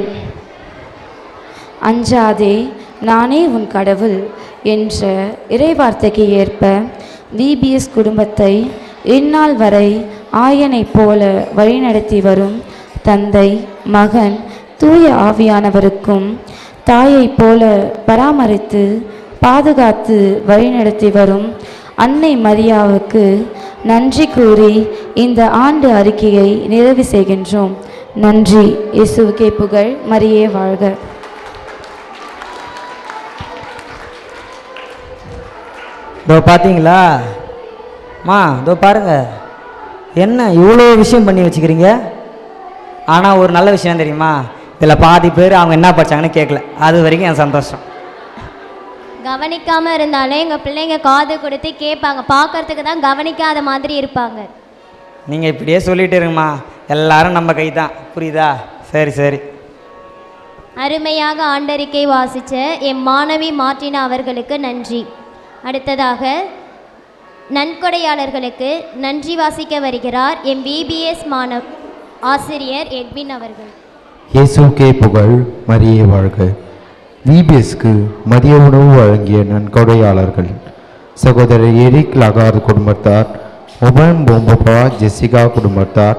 அஞ்சாதே நானே உன் கடவுள் என்ற இறைவார்த்தைக்கு ஏற்ப விபிஎஸ் குடும்பத்தை இந்நாள் வரை ஆயனை போல வழிநடத்தி வரும் தந்தை, மகன், தூய ஆவியானவருக்கும் தாயை போல பராமரித்து பாதுகாத்து வழிநடத்தி வரும் அன்னை மரியாவுக்கு நன்றி கூறி இந்த ஆண்டு அறிக்கையை நிறைவு செய்கின்றோம். நன்றி. இயேசுவுக்கே புகழ். மரியே வாழ்க. இதோ பார்த்தீங்களா மா, இதோ பாருங்க, என்ன இவ்வளோ விஷயம் பண்ணி வச்சுக்கிறீங்க. ஆனால் ஒரு நல்ல விஷயம் தெரியுமா, இதில் பாதி பேர் அவங்க என்ன படித்தாங்கன்னு கேட்கல. அது வரைக்கும் என் சந்தோஷம். கவனிக்காமல் இருந்தாலும் எங்கள் பிள்ளைங்க காது கொடுத்து கேட்பாங்க, பார்க்கறதுக்கு தான் கவனிக்காத மாதிரி இருப்பாங்க. நீங்கள் இப்படியே சொல்லிட்டு இருங்கம்மா, எல்லாரும் நம்ம கை தான், புரியுதா? சரி சரி. அருமையாக ஆண்டறிக்கை வாசித்த என் மாணவி மார்டினா அவர்களுக்கு நன்றி. அடுத்ததாக நன்கொடையாளர்களுக்கு நன்றி வாசிக்க வருகிறார் எம் விபிஎஸ் ஆசிரியர் எட்வின் அவர்கள். இயேசுக்கே புகழ், மரியே வாழ்க. விபிஎஸ்க்கு மதிய உணவு வழங்கிய நன்கொடையாளர்கள் சகோதரர் எரிக் லகார்ட் குடும்பத்தார், ஒபன் போம்பப்பா ஜெசிகா குடும்பத்தார்,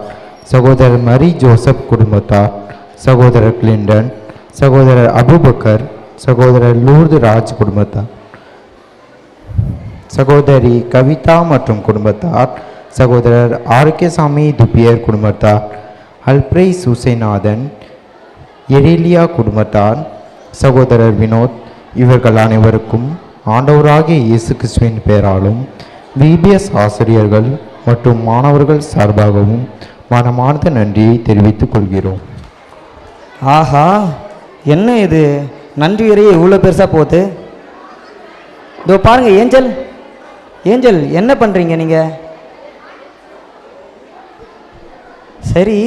சகோதரர் மரி ஜோசப் குடும்பத்தார், சகோதரர் கிளின்டன், சகோதரர் அபுபக்கர், சகோதரர் லூர்து ராஜ் குடும்பத்தார், சகோதரி கவிதா மற்றும் குடும்பத்தார், சகோதரர் ஆரோக்கியசாமி துப்பியர் குடும்பத்தார், அல்பிரை சுசைநாதன், எரேலியா குடும்பத்தார், சகோதரர் வினோத், இவர்கள் அனைவருக்கும் ஆண்டவராகிய இயேசு கிறிஸ்துவின் பெயராலும் விபிஎஸ் ஆசிரியர்கள் மற்றும் மாணவர்கள் சார்பாகவும் மனமார்ந்த நன்றியை தெரிவித்துக் கொள்கிறோம். ஆஹா, என்ன இது நன்றி உரையே இவ்வளோ பெருசாக போகுது. இதோ பாருங்கள் ஏஞ்சல், ஏஞ்சல் என்ன பண்ணுறீங்க நீங்கள்? சரி,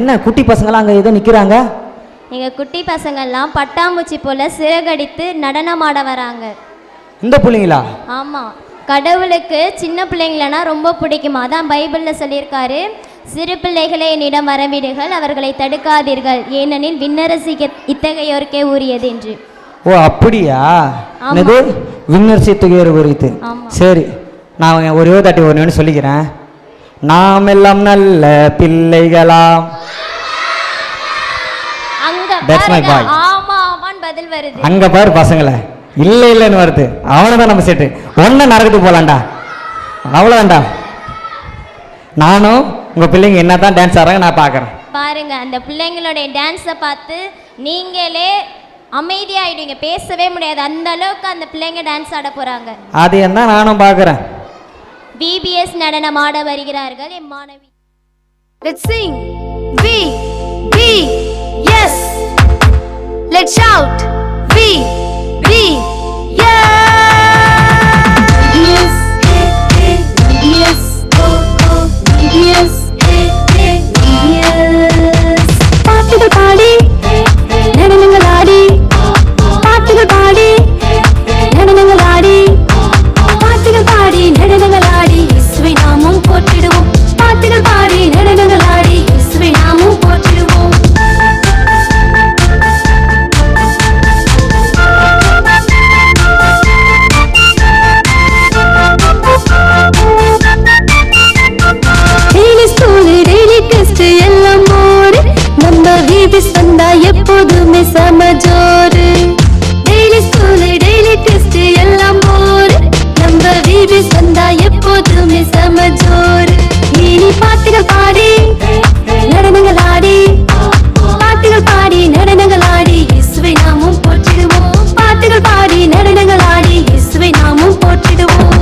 என்ன குட்டி பசங்களாம் அங்கே ஏதோ நிற்கிறாங்க? எங்கள் குட்டி பசங்கள்லாம் பட்டாம்பூச்சி போல் சிறகடித்து நடனமாட வராங்க. இந்த பிள்ளைங்களா? ஆமாம், கடவுளுக்கு சின்ன பிள்ளைங்களனா ரொம்ப பிடிக்குமா. அதான் பைபிளில் சொல்லியிருக்காரு, சிறு பிள்ளைகளை என்னிடம் வரவிடுகள், அவர்களை தடுக்காதீர்கள், ஏனெனில் விண்ணரசி இத்தகையோருக்கே உரியது என்று. ஓ அப்படியா? என்னது விண்ணரசி இத்தகையோர் உரியது? சரி, நான் ஒரே தாட்டி ஒன்று சொல்லிக்கிறேன். நாம் எல்லாம் நல்ல பிள்ளைகளாம். பதில் வருது. அங்க பாரு பசங்களை, இல்லை இல்லைன்னு வருது. அவனதான் நம்ம செட்டு ஒன்ன நரகத்துக்கு போலாம்டா, அவ்வளோதான்டா. நானும் உங்க பிள்ளைங்க என்னதான் டான்ஸ் ஆடுறாங்க நான் பார்க்குறேன். பாருங்க, அந்த பிள்ளைங்களுடைய டான்ஸை பார்த்து நீங்களே அமைதியாயிடுவீங்க, பேசவே முடியாது, அந்த அளவுக்கு அந்த பிள்ளைங்க டான்ஸ் ஆட போறாங்க. அது என்ன நானும் பார்க்குறேன். விபிஎஸ் நடனம் ஆட வருகிறார்கள் என் மாணவி. Let's sing. V B yes. Let's shout. V B yes. Yes yes oh yes yes. பாட்டுகள் பாடி நடனங்கள் ஆடி, பாட்டுகள் பாடி நடனங்கள் ஆடி, பாட்டுகள் பாடி நடனங்கள் ஆடி இயேசுவை நாமும் போற்றிடுவோம். பாட்டுகள் பாடி நடனங்கள் ஆடி இயேசுவை நாமும் போற்றிடுவோம். டெய்லி ஸ்கூல் டெய்லி டெஸ்ட் எல்லாம் போடு, நம்ம விபிஎஸ் வந்தா எப்போதுமே சமஜோரு. டெய்லி ஸ்கூல் டெய்லி டெஸ்ட் எல்லாம் போடு, நம்ம விபிஎஸ் வந்தா எப்போதுமே சமஜோரு. இனி பாட்டுகள் பாடி நடனங்கள் ஆடி, பாட்டுகள் பாடி நடனங்கள் ஆடி இயேசுவை நாமும் போற்றிடுவோம். பாட்டுகள் பாடி நடனங்கள் ஆடி இயேசுவை நாமும் போற்றிடுவோம்.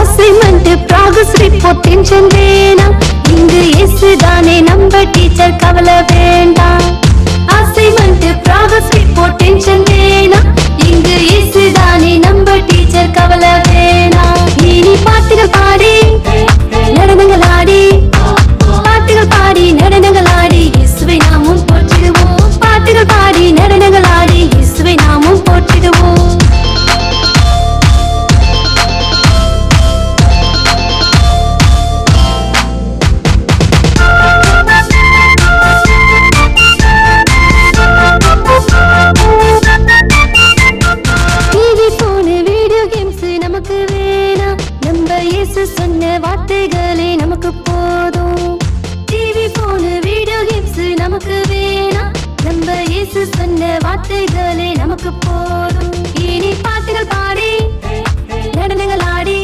அசைன்மெண்ட் ப்ராக்ரஸ் ரிப்போர்ட் டென்ஷன் வேணாம், இங்கு இயேசு தானே நம்ம டீச்சர், கவலை வேண்டாம். அசைன்மெண்ட் ப்ராக்ரஸ் ரிப்போர்ட் டென்ஷன் வேணாம், இங்கு இயேசு தானே நம்ம டீச்சர், கவலை வேணாம். இனி பாட்டுகள் பாடி நடனங்கள் ஆடி, பாட்டுகள் பாடி நடனங்கள் ஆடி இயேசுவை நாமும் போற்றிடுவோம். பாட்டுகள் பாடி நடனங்கள் ஆடி இயேசுவை நாமும் போற்றிடுவோம். சொன்ன வார்த்தைகளே நமக்கு போதும். டிவி போனு வீடியோ கேம்ஸ் நமக்கு வேணாம், நம்ம இயேசு சொன்ன வார்த்தைகளே நமக்கு போதும். இனி பாட்டுகள் பாடி நடனங்கள் ஆடி,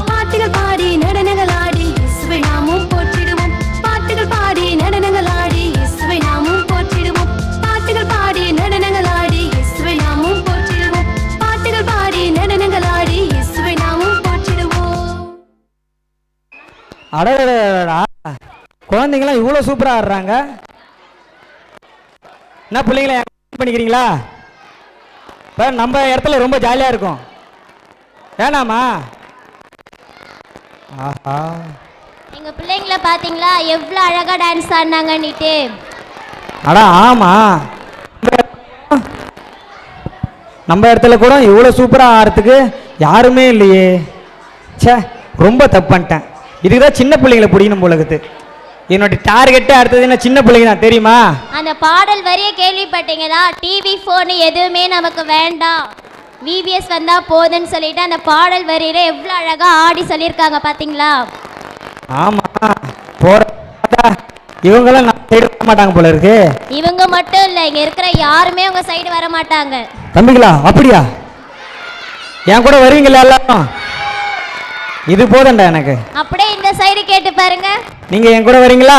பாட்டுகள் பாடி நடனங்கள் ஆடி இயேசுவை நாமும் போற்றிடுவோம். பாட்டுகள் பாடி நடனங்கள் ஆடி இயேசுவை நாமும் போற்றிடுவோம். பாட்டுகள் பாடி நடனங்கள் ஆடி இயேசுவை நாமும் போற்றிடுவோம். பாட்டுகள் பாடி நடனங்கள் ஆடி இயேசுவை நாமும் போற்றிடுவோம். அடடா குழந்தைங்களாம் இவ்வளோ சூப்பராக ஆடுறாங்க. என்ன பிள்ளைங்கள பண்ணிக்கிறீங்களா? இப்போ நம்ம இடத்துல ரொம்ப ஜாலியாக இருக்கும் வேணாமா? ஆஹா, எங்க பிள்ளைங்கள பாத்தீங்களா எவ்வளவு அழகா டான்ஸ் ஆடினாங்கன்னுட்டு. அடா ஆமா, நம்ம இடத்துல கூட இவ்வளோ சூப்பராக ஆடுறதுக்கு யாருமே இல்லையே. சே, ரொம்ப தப்பு பண்ணிட்டேன். இதுக்கு தான் சின்ன பிள்ளைங்களை பிடிக்கணும் போலகுது. என்னோட டார்கெட்டே அடுத்தது என்ன, சின்ன பிள்ளைங்க தான் தெரியுமா? அந்த பாடல் வரிய கேள்விப்பட்டீங்களா? டிவி ஃபோன் எதுவுமே நமக்கு வேண்டாம், விபிஎஸ் வந்தா போதுன்னு சொல்லிட்டு அந்த பாடல் வரியில எவ்வளவு அழகா ஆடி சொல்லியிருக்காங்க பாத்தீங்களா? ஆமா, போற இவங்கெல்லாம் நம்ம சைடு வர மாட்டாங்க போல இருக்கு. இவங்க மட்டும் இல்ல, இங்க இருக்கிற யாருமே உங்க சைடு வர மாட்டாங்க. தம்பிங்களா, அப்படியா? என் கூட வருவீங்களா எல்லாரும்? இது போதண்டா எனக்கு. அப்படியே இந்த சைடு கேட்டு பாருங்க. நீங்க என் கூட வரீங்களா?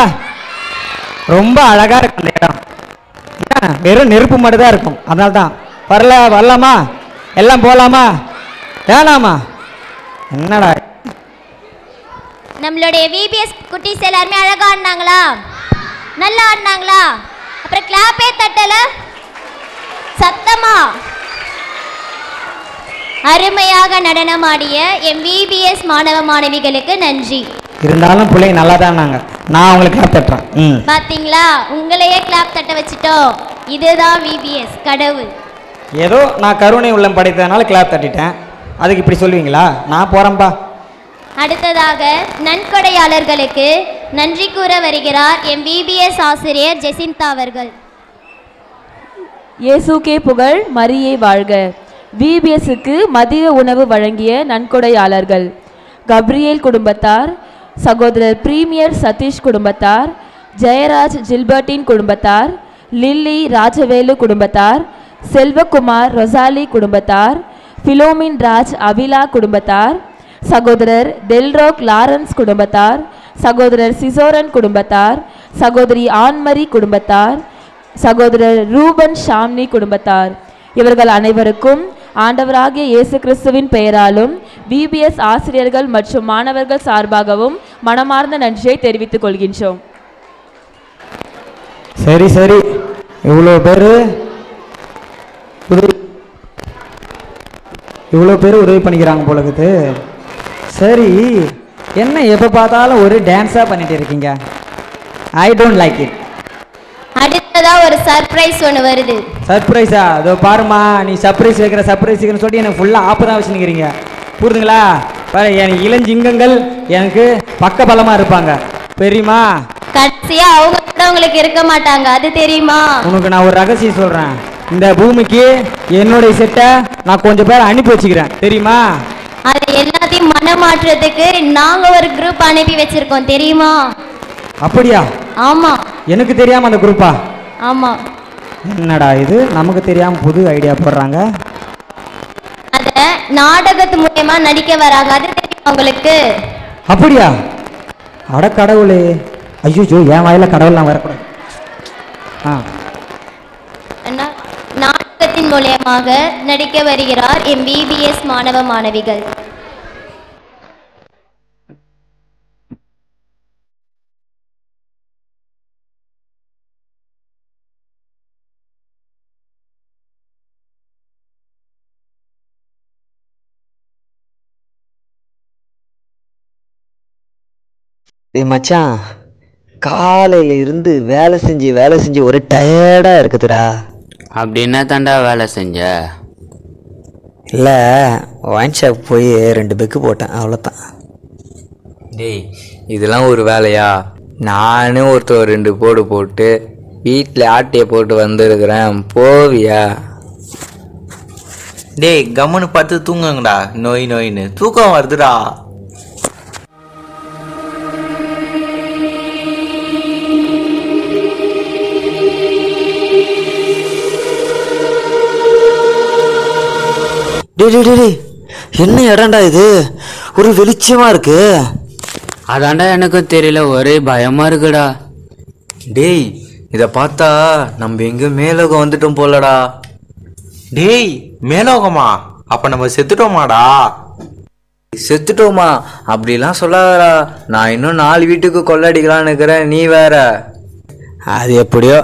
ரொம்ப அழகா இருக்கும் அந்த இடம். வெறும் நெருப்பு மட்டும் தான் இருக்கும். அதனால தான் வரலாமா? எல்லாம் போலாமா வேணாமா? என்னடா நம்மளுடைய விபிஎஸ் குட்டீஸ் எல்லாருமே அழகா ஆடினாங்களா? நல்லா ஆடினாங்களா? அப்புறம் கிளாப்பே தட்டல சத்தமா. அருமையாக நடனமாடிய எம் விபிஎஸ் மாணவ மாணவிகளுக்கு நன்றி. இருந்தாலும் பிள்ளைங்க நல்லா தான் நாங்க. நான் உங்களுக்கு கிளாப் தட்டுறேன். பாத்தீங்களா, உங்களையே கிளாப் தட்ட வச்சுட்டோம். இதுதான் விபிஎஸ் கடவுள். ஏதோ நான் கருணை உள்ளம் படைத்ததுனால கிளாப் தட்டிட்டேன். அதுக்கு இப்படி சொல்லுவீங்களா? நான் போறேன்பா. அடுத்ததாக நன்கொடையாளர்களுக்கு நன்றி கூற வருகிறார் எம் விபிஎஸ் ஆசிரியர் ஜெசிந்தா அவர்கள். இயேசுக்கே புகழ், மரியே வாழ்க. விபிஎஸ்க்கு மதிய உணவு வழங்கிய நன்கொடையாளர்கள்: கப்ரியேல் குடும்பத்தார், சகோதரர் பிரீமியர் சதீஷ் குடும்பத்தார், ஜெயராஜ் ஜில்பர்டின் குடும்பத்தார், லில்லி ராஜவேலு குடும்பத்தார், செல்வகுமார் ரொசாலி குடும்பத்தார், பிலோமின் ராஜ் அபிலா குடும்பத்தார், சகோதரர் டெல்ரோக் லாரன்ஸ் குடும்பத்தார், சகோதரர் சிசோரன் குடும்பத்தார், சகோதரி ஆன்மரி குடும்பத்தார், சகோதரர் ரூபன் ஷாம்னி குடும்பத்தார். இவர்கள் அனைவருக்கும் ஆண்டவராகிய இயேசு கிறிஸ்துவின் பெயராலும் விபிஎஸ் ஆசிரியர்கள் மற்றும் மாணவர்கள் சார்பாகவும் மனமார்ந்த நன்றியை தெரிவித்துக் கொள்கின்றோம். சரி சரி, இவ்வளோ பேர் உதவி பண்ணிக்கிறாங்க போலக்குது. சரி, என்ன எப்போ பார்த்தாலும் ஒரு டான்ஸாக பண்ணிட்டு இருக்கீங்க? I don't like it. அடுத்ததா ஒரு சர்ப்ரைஸ் ஒன்று வருது. சர்ப்ரைஸா? அதோ பாருமா, நீ சர்ப்ரைஸ் வைக்கிறன்னு சொல்லிட்டு எனக்கு ஃபுல்லாக ஆப்பு தான் வச்சுருக்கிறீங்க. புரியுதுங்களா? பாரு, என் இளஞ்சிங்கங்கள் எனக்கு பக்க பலமாக இருப்பாங்க, தெரியுமா? கடைசியா அவங்க கூட உங்களுக்கு இருக்க மாட்டாங்க, அது தெரியுமா? உனக்கு நான் ஒரு ரகசியம் சொல்கிறேன். இந்த பூமிக்கு என்னுடைய செட்டை நான் கொஞ்சம் பேர் அனுப்பி வச்சுக்கிறேன், தெரியுமா? அது எல்லாத்தையும் மனமாற்றத்துக்கு நாங்க ஒரு குரூப் அனுப்பி வச்சிருக்கோம், தெரியுமா? அப்படியா? ஆமா. எனக்கு தெரியாம அந்த குரூப்பா? ஆமா. என்னடா இது, நமக்கு தெரியாம புது ஐடியா போடுறாங்க. அத நாடகத்து மூலமா நடிக்க வராங்க, அது தெரியுமா உங்களுக்கு? அப்படியா? அட கடவுளே, ஐயோ என் வாயில கடவுள்லாம் வரக்கூடாது. நாடகத்தின் மூலமாக நடிக்க வருகிறார் எம் விபிஎஸ் மாணவ மாணவிகள். மச்சான், காலையில இருந்து வேலை செஞ்சு ஒரு டயர்டா இருக்குதுடா. அப்படி என்ன தாண்டா வேலை செஞ்ச? இல்லை, ஒயின் ஷாப் போய் 2 பெக்கு போட்டேன், அவ்வளோதான். டேய், இதெல்லாம் ஒரு வேலையா? நானும் ஒருத்தர் 2 போடு போட்டு வீட்டில் ஆட்டையை போட்டு வந்துருக்கிறேன், போவியா? டேய், கம்முன்னு பார்த்து தூங்குங்கடா. நோயின்னு தூக்கம் வருதுடா. டேய், என்ன இடம்டா இது? ஒரு வெளிச்சமா இருக்கு. அதாண்டா எனக்கும் தெரியல, ஒரே பயமா இருக்குடா. டேய், இதை பார்த்தா நம்ம எங்க மேலோகம் வந்துட்டோம் போலடா. டேய், மேலோகமா? அப்ப நம்ம செத்துட்டோமாடா? செத்துட்டோமா? அப்படிலாம் சொல்லாதடா. நான் இன்னும் 4 வீட்டுக்கு கொள்ளடிக்கலான்னு இருக்கிறேன், நீ வேற. அது எப்படியோ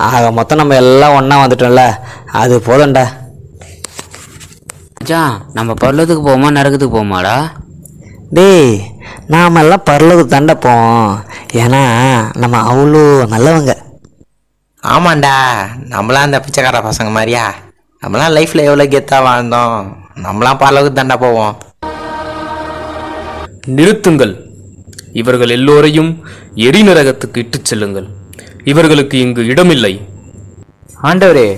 ஆக மொத்தம் நம்ம எல்லாம் ஒன்றா வந்துட்டோம்ல, அது போதும்டா. மச்சான், நம்ம பரலோகத்துக்கு போவோமா நரகத்துக்கு போவோமாடா? டேய், நாமெல்லாம் பரலோகத்துக்கு தாண்டா போவோம். ஏன்னா நம்ம அவ்வளோ நல்லவங்க. ஆமாண்டா, நம்மளாம் அந்த பிச்சைக்கார பசங்க மாதிரியா? நம்மளாம் லைஃப்பில் எவ்வளோ கெத்தாக வாழ்ந்தோம். நம்மளாம் பரலோகத்துக்கு தாண்டா போவோம். நிறுத்துங்கள். இவர்கள் எல்லோரையும் எரிநரகத்துக்கு இட்டுச் செல்லுங்கள். இவர்களுக்கு இங்கு இடமில்லை. ஆண்டவரே,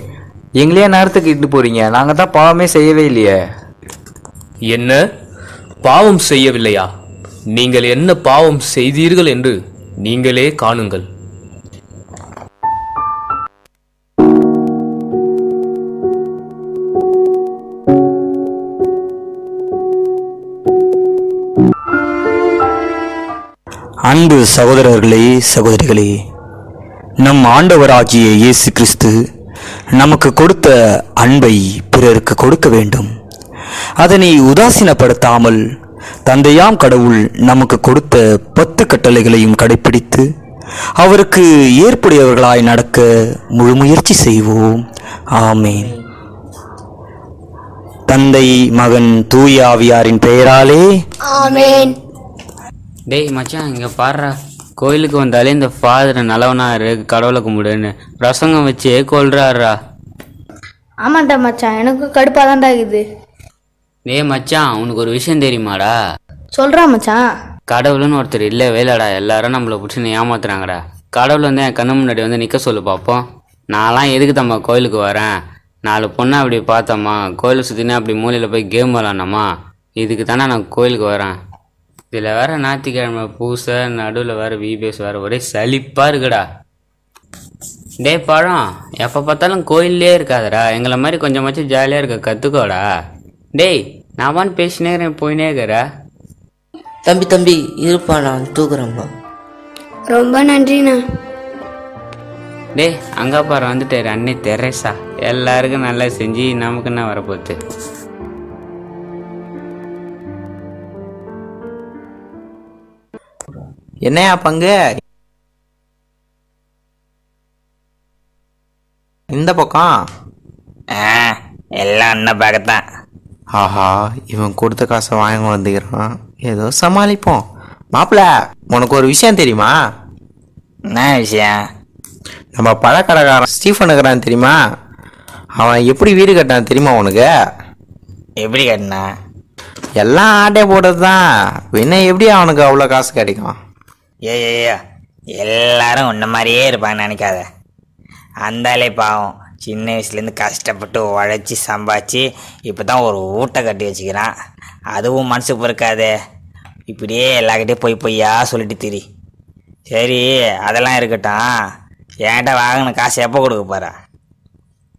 எங்களே நேரத்துக்கு இட்டு போறீங்க. நாங்கள் தான் பாவமே செய்யவே இல்லையே. என்ன பாவம் செய்யவில்லையா? நீங்கள் என்ன பாவம் செய்தீர்கள் என்று நீங்களே காணுங்கள். அன்பு சகோதரர்களே, சகோதரிகளே, நம் ஆண்டவராகிய இயேசு கிறிஸ்து நமக்கு கொடுத்த அன்பை பிறருக்கு கொடுக்க வேண்டும். அதனை உதாசீனப்படுத்தாமல் தந்தையாம் கடவுள் நமக்கு கொடுத்த 10 கட்டளைகளையும் கடைப்பிடித்து அவருக்கு ஏற்புடையவர்களாய் நடக்க முழு முயற்சி செய்வோம். ஆமேன். தந்தை, மகன், தூய ஆவியாரின் பெயராலே ஆமென். டேய் மச்சான், இங்கே பாடுறா. கோயிலுக்கு வந்தாலே இந்த ஃபாதர் நல்லவனா இரு, கடவுளை கும்பிடுன்னு பிரசங்கம் வச்சு கொள்றாருடா. ஆமாண்டா மச்சான், எனக்கும் கடுப்பாக தான்டா இருக்குது. டேய் மச்சான், உனக்கு ஒரு விஷயம் தெரியுமாடா? சொல்கிறா மச்சான். கடவுள்னு ஒருத்தர் இல்லவே இல்லைடா. எல்லாரும் நம்மளை பிடிச்சி ஏமாத்துறாங்கடா. கடவுள் வந்து என் கண்ணு முன்னாடி வந்து நிற்க சொல்லு பார்ப்போம். நான்லாம் எதுக்கு தம்மா கோயிலுக்கு வரேன்? 4 பொண்ணை அப்படி பார்த்தோமா, கோயிலை சுற்றினா அப்படி மூலையில் போய் கேம் விளாட்னோமா, இதுக்கு தானே நான் கோயிலுக்கு வரேன். இதில் வேறு ஞாயிற்றுக்கிழமை பூசை, நடுவில் வேறு விபிஎஸ் வேறு, ஒரே சலிப்பாக இருக்குடா. டே பழம், எப்போ பார்த்தாலும் கோயிலே இருக்காதடா. எங்களை மாதிரி கொஞ்சமாச்சும் ஜாலியாக இருக்க கற்றுக்கோடா. டேய், நான் பான்னு பேசினே இருக்கிறேன், போயினே இருக்கிறா. தம்பி இருப்பா, நான் தூக்குறேன்ப்பா. ரொம்ப நன்றிண்ணா. டே அங்கே பாரு வந்துட்டாரு அன்னை தெரேசா. எல்லாருக்கும் நல்லா செஞ்சு நமக்கு என்ன வரப்போகுது? என்னையா பங்கு? இந்த பக்கம் எல்லாம் அண்ணன் பார்க்கத்தான். ஆஹா, இவன் கொடுத்த காசை வாங்க வந்துக்கிறான். ஏதோ சமாளிப்போம். மாப்பிள்ள, உனக்கு ஒரு விஷயம் தெரியுமா? என்ன விஷயம்? நம்ம பழக்கடைக்காரன் ஸ்டீஃபன் இருக்கிறான் தெரியுமா? அவன் எப்படி வீடு கட்டான் தெரியுமா உனக்கு? எப்படி கட்டினா? எல்லாம் ஆட்டே போட்டது தான். என்ன எப்படி அவனுக்கு அவ்வளோ காசு கிடைக்கும்? ஏய்யோ, எல்லாரும் உன்ன மாதிரியே இருப்பான்னு நினைக்காத. அந்தாலே பாவம், சின்ன வயசுலேருந்து கஷ்டப்பட்டு உழைச்சி சம்பாதிச்சு இப்போ தான் ஒரு ஊட்டை கட்டி வச்சுக்கிறான். அதுவும் மனசு பொறுக்காதே. இப்படியே எல்லாக்கிட்டே பொய்யா சொல்லிட்டு திரி. சரி, அதெல்லாம் இருக்கட்டும். என்கிட்ட வாங்கின காசு எப்போ கொடுக்க போகிறா?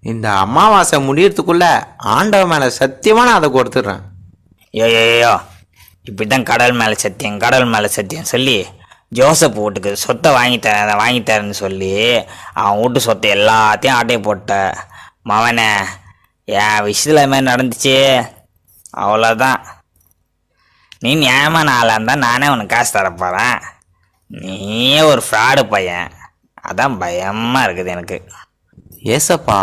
இந்த அமாவாசை முடியறதுக்குள்ள ஆண்டவன் மேலே சத்தியமாக நான் அதை கொடுத்துட்றேன். ஐயோ, இப்படி தான் கடவுள் மேலே சத்தியம் சொல்லி ஜோசப் வீட்டுக்கு சொத்தை வாங்கித்தரேன்னு சொல்லி அவன் வீட்டு சொத்தை எல்லாத்தையும் ஆட்டையை போட்ட மவனே. என் விஷயத்தில் அது மாதிரி நடந்துச்சு, அவ்வளோதான். நீ நியாயமான ஆளாக இருந்தால் நானே உனக்கு காசு தரப்போகிறேன். நீயே ஒரு ஃப்ராடு பையன், அதான் பயமாக இருக்குது எனக்கு. ஏசப்பா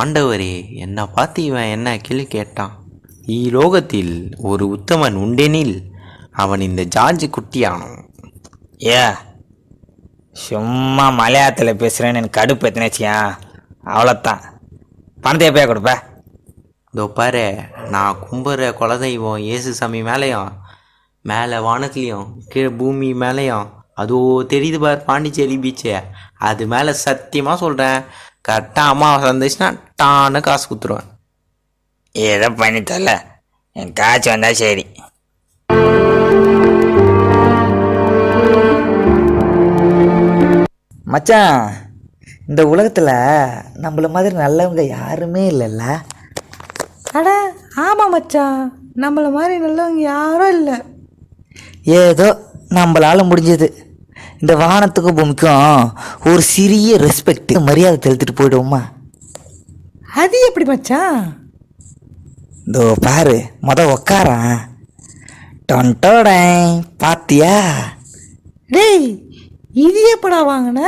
ஆண்டவரே, என்னை பார்த்து இவன் என்ன கேள்வி கேட்டான்? இலோகத்தில் ஒரு உத்தமன் உண்டெனில் அவன் இந்த ஜார்ஜ் குட்டியானோம். சும்மா மலையாளத்தில் பேசுகிறேன்னு எனக்கு கடுப்பு எத்தனைச்சியா? அவ்வளோத்தான். பணத்தை எப்பயா கொடுப்ப? இதோ பாரு, நான் கும்புற குலதெய்வம் இயேசு சாமி மேலேயும், மேலே வானத்துலேயும், கீழே பூமி மேலேயும், அதோ தெரியுது பாரு பாண்டிச்சேரி பீச்சு, அது மேலே சத்தியமாக சொல்கிறேன், கரெக்டாக அம்மாவை வந்துச்சுன்னா டான்னு காசு கொடுத்துருவேன். ஏதோ பண்ணித்தரல, என் காய்ச்சி வந்தால் சரி. மச்சான், இந்த உலகத்தில் நம்மள மாதிரி நல்லவங்க யாருமே இல்லைல்ல? அட ஆமாம் மச்சான், நம்மள மாதிரி நல்லவங்க யாரும் இல்லை. ஏதோ நம்மளால் முடிஞ்சது இந்த வானத்துக்கும் பூமிக்கும் ஒரு சிறிய ரெஸ்பெக்ட் மரியாதை செலுத்திட்டு போயிடுவோமா? அது எப்படி மச்சான்? இதோ பாரு, உக்காரான். டொன்டோடே பாத்தியா? டேய் இது எப்படா வாங்கின?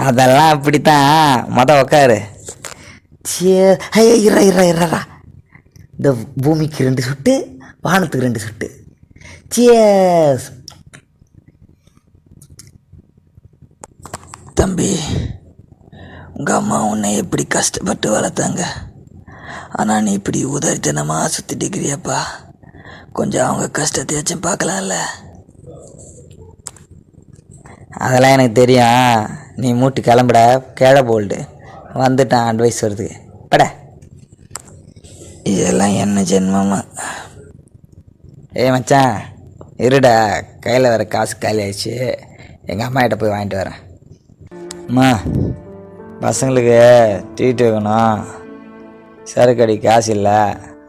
அதெல்லாம் அப்படித்தான். உக்காரு. இரா இந்த பூமிக்கு 2 சுட்டு, வானத்துக்கு 2 சுட்டு. சியர்ஸ். தம்பி, உங்கள் அம்மா உன்னை எப்படி கஷ்டப்பட்டு வளர்த்தாங்க. ஆனால் நீ இப்படி உதறித்தனமாக சுற்றிட்டு இருக்கிறியப்பா. கொஞ்சம் அவங்க கஷ்டத்தையாச்சும் பார்க்கலாம்ல. அதெல்லாம் எனக்கு தெரியும். நீ மூட்டு கிளம்புட. கேழ போல்டு வந்துட்டான் அட்வைஸ் வருதுக்கு பட. இதெல்லாம் என்ன ஜென்மமா? மச்சான் இருடா, கையில் வர காசு காலி ஆயிடுச்சு. எங்கள் அம்மாகிட்ட போய் வாங்கிட்டு வரேன். அம்மா, பசங்களுக்கு ட்ரீட் வைக்கணும். சரக்கடி காசு இல்லை.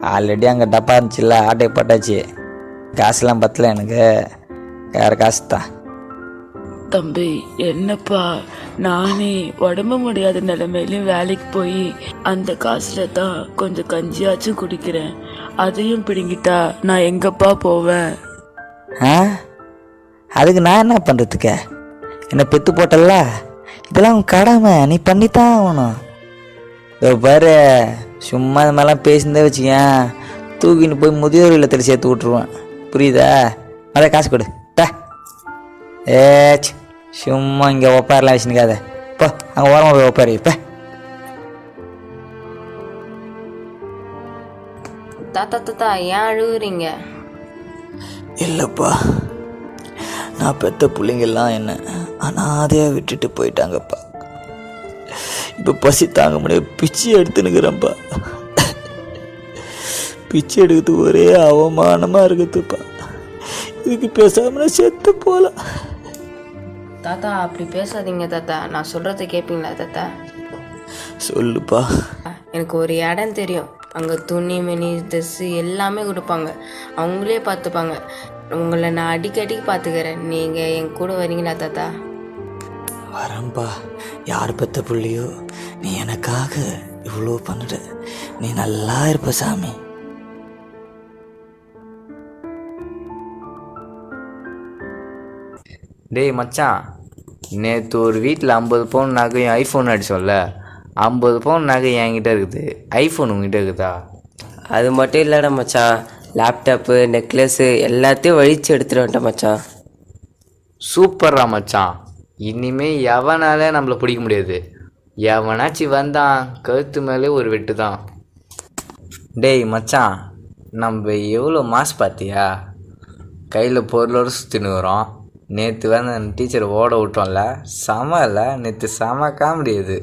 ஆல்ரெடி அங்கே டப்பா இருந்துச்சுல்ல, ஆட்டை போட்டாச்சு. காசுலாம் பத்தல எனக்கு. வேறு காசு தான். தம்பி, என்னப்பா, நானே உடம்பு முடியாத நிலைமையிலும் வேலைக்கு போய் அந்த காசுல தான் கொஞ்சம் கஞ்சியாச்சும் குடிக்கிறேன். அதையும் பிடுங்கிட்டா நான் எங்கப்பா போவேன்? அதுக்கு நான் என்ன பண்ணுறதுக்கு? என்னை பெற்று போட்டல, இதெல்லாம் உன் கடமை, நீ பண்ணித்தான் ஆகணும். இதோ பாரு, சும்மா இந்த மாதிரிலாம் பேசியிருந்தே வச்சுக்கேன், தூக்கின்னு போய் முதியோர் இல்லத்தில் சேர்த்து விட்ருவேன். புரியுதா? அதை காசு கொடு. சும்மா இங்கே ஒப்பாரெலாம் வச்சுக்காத. இப்போ அங்கே ஓரமாக போய் ஒப்பாரு. இப்போ தாத்தா ஏன் அழுகுறீங்க? இல்லைப்பா, நான் பெற்ற பிள்ளைங்கெல்லாம் என்ன அனாதையாக விட்டுட்டு போயிட்டாங்கப்பா. இப்போ பசி தாங்க முடியாது, பிச்சை எடுத்துனுக்குறேன்ப்பா. பிச்சை எடுக்கிறது ஒரே அவமானமாக இருக்குதுப்பா. இதுக்கு பேசாமல் செத்து போகலாம். தாத்தா அப்படி பேசாதீங்க தாத்தா. நான் சொல்கிறத கேட்பீங்களா தாத்தா? சொல்லுப்பா. எனக்கு ஒரு இடம் தெரியும். அங்கே துணி மணி ட்ரெஸ்ஸு எல்லாமே கொடுப்பாங்க. அவங்களே பார்த்துப்பாங்க. உங்களை நான் அடிக்கடிக்கு பார்த்துக்கிறேன். நீங்கள் என் கூட வரீங்களா தாத்தா? வரேன்பா. யார் பெற்ற பிள்ளையோ நீ எனக்காக இவ்வளோ பண்ணுற. நீ நல்லா இருப்ப சாமி. டேய் மச்சான், நேற்று ஒரு வீட்டில் 50 பவுன் நகையும் ஐஃபோன் அடிச்சோம்ல, 50 பவுன் நகை என்கிட்ட இருக்குது, ஐஃபோன் உங்ககிட்ட இருக்குதா? அது மட்டும் இல்லைடா மச்சான், லேப்டாப்பு நெக்லஸ்ஸு எல்லாத்தையும் வழித்து எடுத்துகிட்டு வந்துட்டேன் மச்சான். சூப்பர்ரா மச்சான். இனிமேல் எவனால நம்மளை பிடிக்க முடியாது. எவனாச்சும் வந்தான் கழுத்து மேலே ஒரு வெட்டு தான். டேய் மச்சான், நம்ம எவ்வளோ மாஸ் பார்த்தியா? கையில் பொருளோடு சுற்றினுக்குறோம். நேற்று வந்து அந்த டீச்சரை ஓட விட்டோம்ல, செம இல்லை? நேற்று செம காமெடி. அது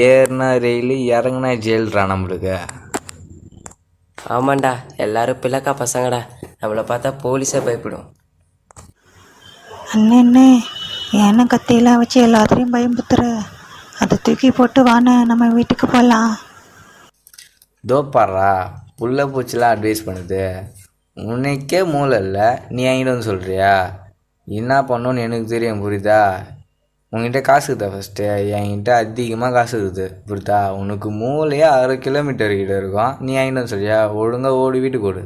ஏறினா ரெயில், இறங்குனா ஜெயில்ரா நம்மளுக்கு. ஆமாண்டா, எல்லாரும் பிள்ளைக்கா பசங்கடா. நம்மளை பார்த்தா போலீஸே பயப்படும். அண்ணே, ஏன்னா கத்தியெல்லாம் வச்சு எல்லாத்தையும் பயம்புத்துற. அதை தூக்கி போட்டு வானே, நம்ம வீட்டுக்கு போகலாம். தோப்பாடுறா, புள்ள பூச்சிலாம் அட்வைஸ் பண்ணுது. உனக்கே மூளை இல்லை, நீ என்கிட்ட வந்து சொல்கிறியா? என்ன பண்ணணும்னு எனக்கு தெரியும், புரியுதா? உங்ககிட்ட காசு இருக்குதா? ஃபஸ்ட்டு என்கிட்ட அதிகமாக காசு இருக்குது, புரியுதா? உனக்கு மூளையே 6 கிலோமீட்டர் கிட்ட இருக்கும். நீ என்கிட்ட வந்து சொல்றியா? ஒழுங்காக ஓடி வீட்டுக்கு ஓடு.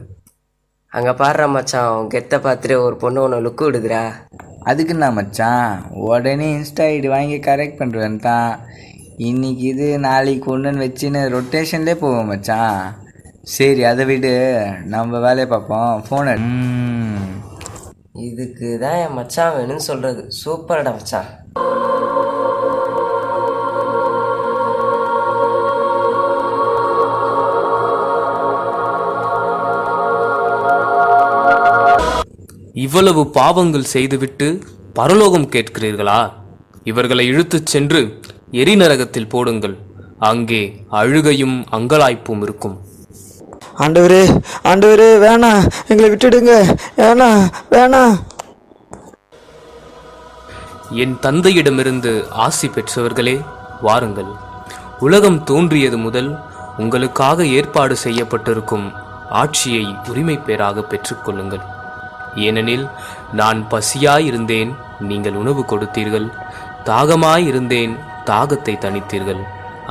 அங்கே பாடுற மச்சான், உன் கெத்தை பார்த்துட்டு ஒரு பொண்ணு உன்னை லுக்கு விடுதுரா. அதுக்கு நான் மச்சான் உடனே இன்ஸ்டா ஐடி வாங்கி கரெக்ட் பண்ணுறேன் தான். இன்னைக்கு இது நாளைக்கு ஒன்றுன்னு வச்சுன்னு ரொட்டேஷன்லேயே போவோம் மச்சான். சரி, அதை விடு, நம்ம வேலையை பார்ப்போம். ஃபோனை இதுக்கு தான் என் மச்சான் வேணும்னு சொல்கிறது. சூப்பர்டா மச்சான். இவ்வளவு பாவங்கள் செய்துவிட்டு பரலோகம் கேட்கிறீர்களா? இவர்களை இழுத்துச் சென்று எரிநரகத்தில் போடுங்கள். அங்கே அழுகையும் அங்கலாய்ப்பும் இருக்கும். ஆண்டவரே, ஆண்டவரே, வேணாம், எங்களை விட்டுடுங்க, வேணாம், வேணாம். என் தந்தையிடமிருந்து ஆசி பெற்றவர்களே, வாருங்கள். உலகம் தோன்றியது முதல் உங்களுக்காக ஏற்பாடு செய்யப்பட்டிருக்கும் ஆட்சியை உரிமை பேராக பெற்றுக்கொள்ளுங்கள். ஏனெனில் நான் பசியாயிருந்தேன், நீங்கள் உணவு கொடுத்தீர்கள். தாகமாயிருந்தேன், தாகத்தை தணித்தீர்கள்.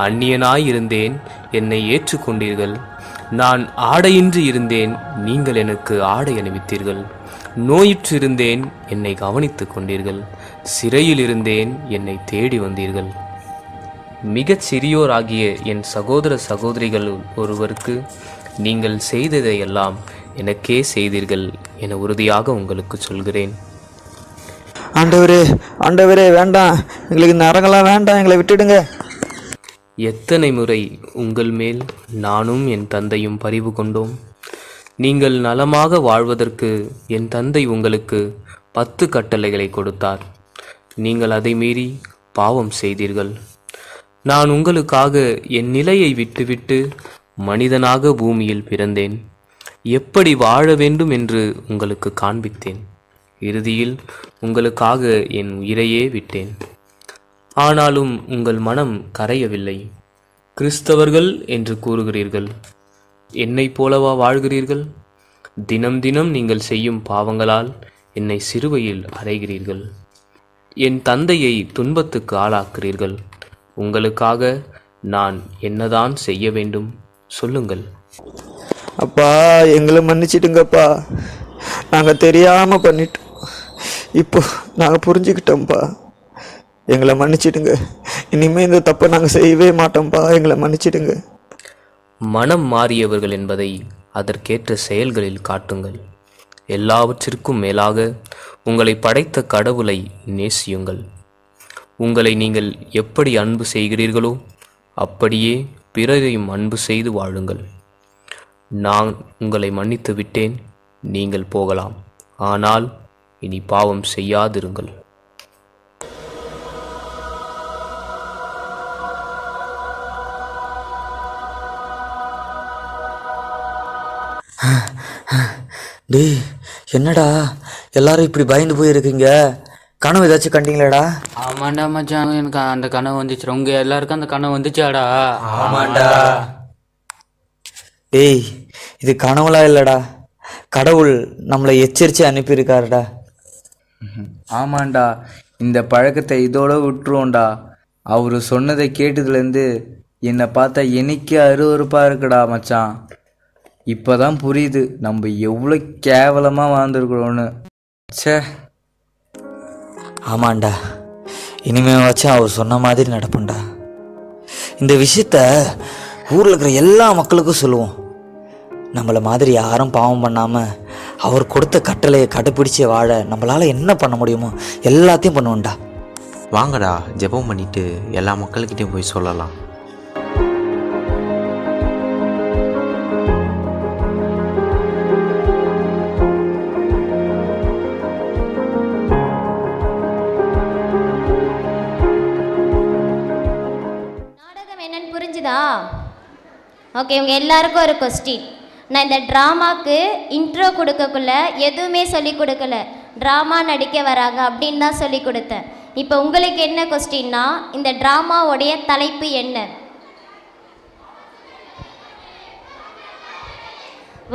அந்நியனாயிருந்தேன், என்னை ஏற்றுக்கொண்டீர்கள். நான் ஆடையின்றி இருந்தேன், நீங்கள் எனக்கு ஆடை அணிவித்தீர்கள். நோயுற்றிருந்தேன், என்னை கவனித்துக் கொண்டீர்கள். சிறையில் இருந்தேன், என்னை தேடி வந்தீர்கள். மிகச் சிறியோராகிய என் சகோதர சகோதரிகள் ஒருவருக்கு நீங்கள் செய்ததையெல்லாம் எனக்கே செய்தீர்கள் என உறுதியாக உங்களுக்கு சொல்கிறேன். ஆண்டவரே, ஆண்டவரே, வேண்டாம், எங்களுக்கு இந்த அரங்கெல்லாம் வேண்டாம், எங்களை விட்டுடுங்க. எத்தனை முறை உங்கள் மேல் நானும் என் தந்தையும் பரிவு கொண்டோம். நீங்கள் நலமாக வாழ்வதற்கு என் தந்தை உங்களுக்கு 10 கட்டளைகளை கொடுத்தார். நீங்கள் அதை மீறி பாவம் செய்தீர்கள். நான் உங்களுக்காக என் நிலையை விட்டுவிட்டு மனிதனாக பூமியில் பிறந்தேன். எப்படி வாழ வேண்டும் என்று உங்களுக்கு காண்பித்தேன். இறுதியில் உங்களுக்காக என் உயிரையே விட்டேன். ஆனாலும் உங்கள் மனம் கரையவில்லை. கிறிஸ்தவர்கள் என்று கூறுகிறீர்கள். என்னைப் போலவா வாழ்கிறீர்கள்? தினம் தினம் நீங்கள் செய்யும் பாவங்களால் என்னை சிலுவையில் அறைகிறீர்கள். என் தந்தையை துன்பத்துக்கு ஆளாக்குறீர்கள். உங்களுக்காக நான் என்னதான் செய்ய வேண்டும் சொல்லுங்கள். அப்பா, எங்களை மன்னிச்சிடுங்கப்பா, நாங்கள் தெரியாமல் பண்ணிட்டோம். இப்போ நாங்கள் புரிஞ்சுக்கிட்டோம்ப்பா, எங்களை மன்னிச்சிடுங்க. இனிமேல் இந்த தப்பை நாங்கள் செய்யவே மாட்டோம்ப்பா, எங்களை மன்னிச்சிடுங்க. மனம் மாறியவர்கள் என்பதை அதற்கேற்ற செயல்களில் காட்டுங்கள். எல்லாவற்றிற்கும் மேலாக உங்களை படைத்த கடவுளை நேசியுங்கள். உங்களை நீங்கள் எப்படி அன்பு செய்கிறீர்களோ அப்படியே பிறரையும் அன்பு செய்து வாழுங்கள். நான் உங்களை மன்னித்து விட்டேன், நீங்கள் போகலாம். ஆனால் இனி பாவம் செய்யாதிருங்கள். டேய், என்னடா எல்லாரும் இப்படி பயந்து போயிருக்கீங்க? கனவு ஏதாச்சும் கண்டீங்களாடா? ஆமாண்டா மச்சான், எனக்கு அந்த கனவு வந்துச்சு. உங்க எல்லாருக்கும் அந்த கனவு வந்துச்சாடா? ஆமாண்டா. டேய், இது கனவுலாம் இல்லைடா, கடவுள் நம்மளை எச்சரித்து அனுப்பியிருக்காருடா. ஆமாண்டா, இந்த பழக்கத்தை இதோட விட்டுருவோண்டா. அவர் சொன்னதை கேட்டதுலேருந்து என்னை பார்த்தா எனக்கே அருவருப்பாக இருக்குடா மச்சான். இப்போதான் புரியுது நம்ம எவ்வளோ கேவலமாக வாழ்ந்துருக்குறோன்னு. சே. ஆமாண்டா, இனிமே வச்சு அவர் சொன்ன மாதிரி நடப்பேன்டா. இந்த விஷயத்த ஊரில் இருக்கிற எல்லா மக்களுக்கும் சொல்லுவோம். நம்மளை மாதிரி யாரும் பாவம் பண்ணாமல் அவர் கொடுத்த கட்டளையை கடைப்பிடிச்சு வாழ நம்மளால் என்ன பண்ண முடியுமோ எல்லாத்தையும் பண்ணுவோம்டா. வாங்கடா, ஜெபம் பண்ணிட்டு எல்லா மக்கள்கிட்டையும் போய் சொல்லலாம். புரிஞ்சுதா? ஓகே, உங்கள் எல்லாருக்கும் ஒரு கொஸ்டின். நான் இந்த ட்ராமாவுக்கு இன்ட்ரோ கொடுக்கக்குள்ள எதுவுமே சொல்லி கொடுக்கல. ட்ராமா நடிக்க வராங்க அப்படின்னு தான் சொல்லி கொடுத்தேன். இப்போ உங்களுக்கு என்ன கொஸ்டின்னா, இந்த ட்ராமாவுடைய தலைப்பு என்ன?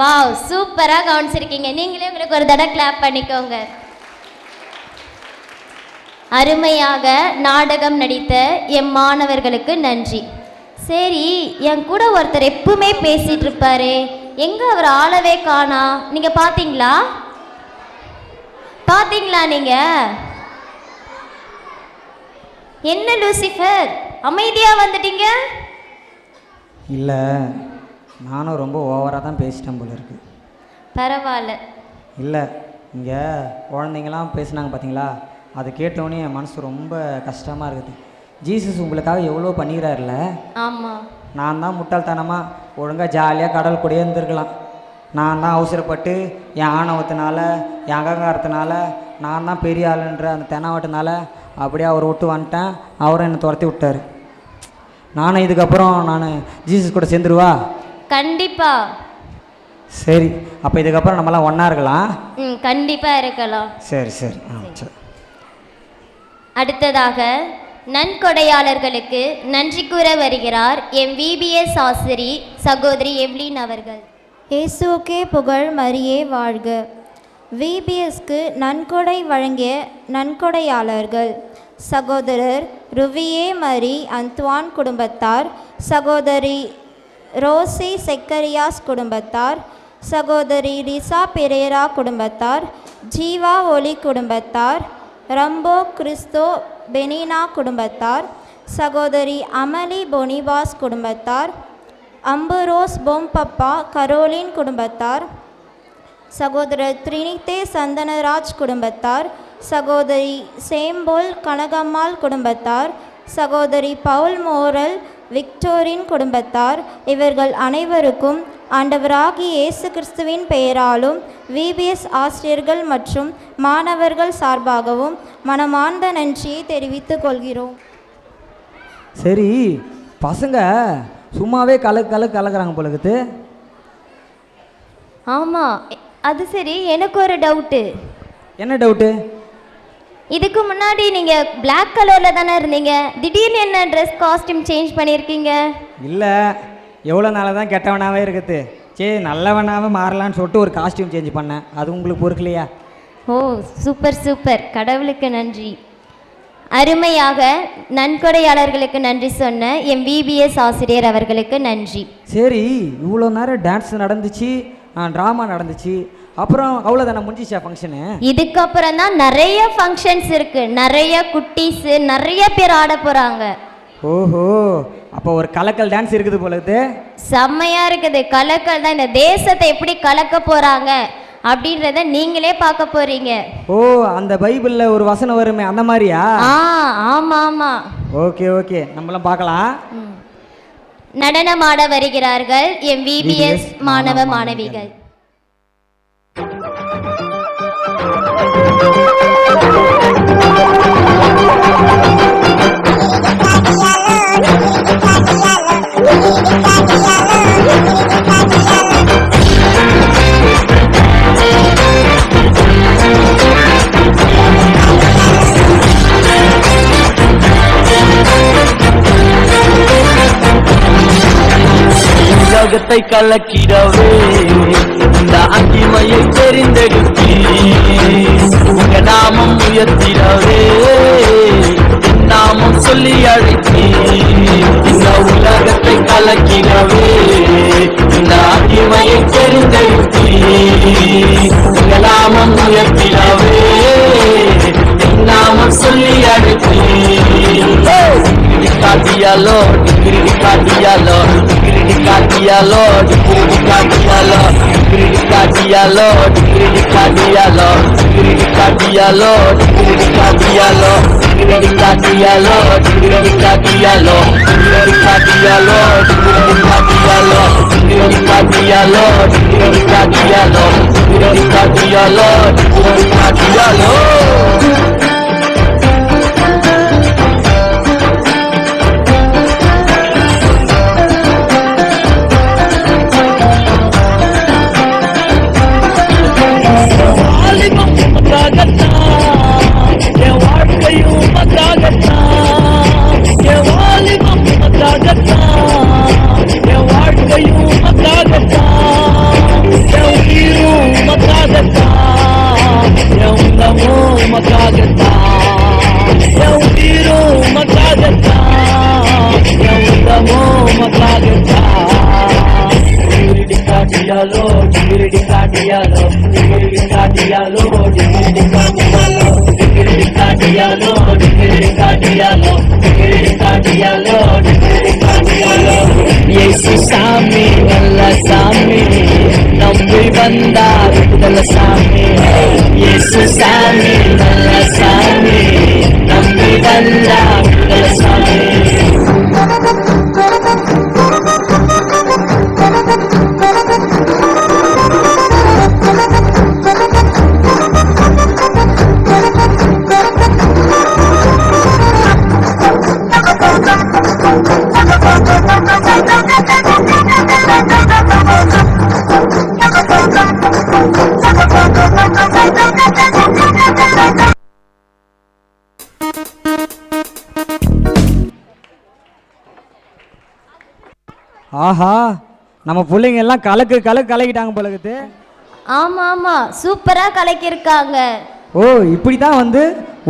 வாவ், சூப்பராக கவனிச்சிருக்கீங்க. நீங்களே உங்களுக்கு ஒரு தடவை கிளாப் பண்ணிக்கோங்க. அருமையாக நாடகம் நடித்த எம் மாணவர்களுக்கு நன்றி. சரி, என் கூட ஒருத்தர் எப்பவுமே பேசிட்டு இருப்பாரு, எங்க அவர் ஆளவே காணா? நீங்க பாத்தீங்களா? பாத்தீங்களா? நீங்க என்ன லூசிஃபர் அமைதியா வந்துட்டீங்க? இல்லை, நானும் ரொம்ப ஓவராக தான் பேசிட்டேன் போல இருக்கு. பரவாயில்ல. இல்லை, இங்கே குழந்தைங்களாம் பேசுனாங்க பார்த்தீங்களா, அதை கேட்டோன்னே என் மனசு ரொம்ப கஷ்டமாக இருக்குது. ஜீசஸ் உங்களுக்காக எவ்வளோ பண்ணிக்கிறாருல்ல. ஆமாம். நான் தான் முட்டாள்தனமாக ஒழுங்காக ஜாலியாக கடல் கூடயே இருந்திருக்கலாம். நான் தான் அவசரப்பட்டு என் ஆணவத்தினால, என் அகங்காரத்தினால, நான் தான் பெரிய ஆளுன்ற அந்த தெனாவட்டினால அப்படியே அவர் விட்டு வந்துட்டேன். அவரும் என்னை துரத்தி விட்டார். நானும் இதுக்கப்புறம் நான் ஜீசஸ் கூட சேர்ந்துருவா? கண்டிப்பா. சரி, அப்போ இதுக்கப்புறம் நம்மளாம் ஒன்றா இருக்கலாம். கண்டிப்பாக இருக்கலாம். சரி சரி. அடுத்ததாக நன்கொடையாளர்களுக்கு நன்றி கூற வருகிறார் எம் விபிஎஸ் ஆசிரி சகோதரி எவ்லின் அவர்கள். இயேசுவுக்கே புகழ், மரியே வாழ்க. விபிஎஸ்க்கு நன்கொடை வழங்கிய நன்கொடையாளர்கள்: சகோதரர் ருவியே மரி அந்த்வான் குடும்பத்தார், சகோதரி ரோசி செக்கரியாஸ் குடும்பத்தார், சகோதரி ரிசா பெரேரா குடும்பத்தார், ஜீவா ஒலி குடும்பத்தார், ரம்போ கிறிஸ்தோ பெனினா குடும்பத்தார், சகோதரி அமலி பொனிபாஸ் குடும்பத்தார், அம்புரோஸ் பொம்பப்பா கரோலின் குடும்பத்தார், சகோதரர் த்ரினிதே சந்தனராஜ் குடும்பத்தார், சகோதரி சேம்போல் கனகம்மாள் குடும்பத்தார், சகோதரி பவுல் மோரல் விக்டோரின் குடும்பத்தார், இவர்கள் அனைவருக்கும் ஆண்டவராகிய இயேசு கிறிஸ்துவின் பெயராலும் விபிஎஸ் ஆசிரியர்கள் மற்றும் மாணவர்கள் சார்பாகவும் மனமார்ந்த நன்றியை தெரிவித்துக் கொள்கிறோம். சரி, பசங்க சும்மாவே கலக்குறாங்க போலக்குது. ஆமாம், அது சரி, எனக்கு ஒரு டவுட்டு. என்ன டவுட்டு? இதுக்கு முன்னாடி நீங்கள் Black கலரில் தானே இருந்தீங்க, திடீர்னு என்ன ட்ரெஸ் காஸ்டியூம் சேஞ்ச் பண்ணியிருக்கீங்க? இல்லை, எவ்வளோ நாளாக தான் கெட்டவனாகவே இருக்குது. சரி, நல்லவனாகவே மாறலான்னு சொல்லிட்டு ஒரு காஸ்டியூம் சேஞ்ச் பண்ணேன். அது உங்களுக்கு பொறுக்கலையா? ஓ, சூப்பர் சூப்பர், கடவுளுக்கு நன்றி. அருமையாக நன்கொடையாளர்களுக்கு நன்றி சொன்ன எம் விபிஎஸ் ஆசிரியர் அவர்களுக்கு நன்றி. சரி, இவ்வளோ நேரம் டான்ஸ் நடந்துச்சு, ட்ராமா நடந்துச்சு, அப்புறம் அவ்வளோதானே முடிஞ்சிச்சா ஃபங்க்ஷனு? இதுக்கப்புறம் தான் நிறைய ஃபங்க்ஷன்ஸ் இருக்குது, நிறைய குட்டீஸு நிறைய பேர் ஆட போகிறாங்க. ஓஹோ, அப்போ ஒரு கலக்கல் டான்ஸ் இருக்குது போல இருக்குது. செம்மையாக இருக்குது. கலக்கல் தான், இந்த தேசத்தை எப்படி கலக்க போகிறாங்க அப்படின்றத நீங்களே பார்க்க போறீங்க. ஓ, அந்த பைபிளில் ஒரு வசனம் வருமே, அந்த மாதிரியா? ஆமாம் ஆமாம். ஓகே ஓகே, நம்மளாம் பார்க்கலாம். நடனமாட வருகிறார்கள் எம் விபிஎஸ் மாணவ மாணவிகள். உலகத்தை கலக்கிடவே இந்த அடிமையை தெரிந்தெடுத்தி உங்க நாமம் உயர்த்திடவே என் நாமம் சொல்லி அழைத்தி இந்த உலகத்தை கலக்கிடவே இந்த அடிமையை தெரிந்தெடுத்தி உங்க நாமம் உயர்த்திடவே என் நாமம் சொல்லி அழைத்தி காட்டியாலோ degree காட்டியாலோ Cadialo, Cadialo, Cadialo, Cadialo, Cadialo, Cadialo, Cadialo, Cadialo, Cadialo. Yesu Sami, Allah Sami, Nambi Banda, Allah Sami. Yesu Sami, Allah Sami, Nambi Banda, Allah Sami. ஆஹா, நம்ம பிள்ளைங்க எல்லாம் கலக்கிட்டாங்க போல இருக்குது. ஆமாம் ஆமாம், சூப்பராக கலக்கியிருக்காங்க. ஓ, இப்படி தான் வந்து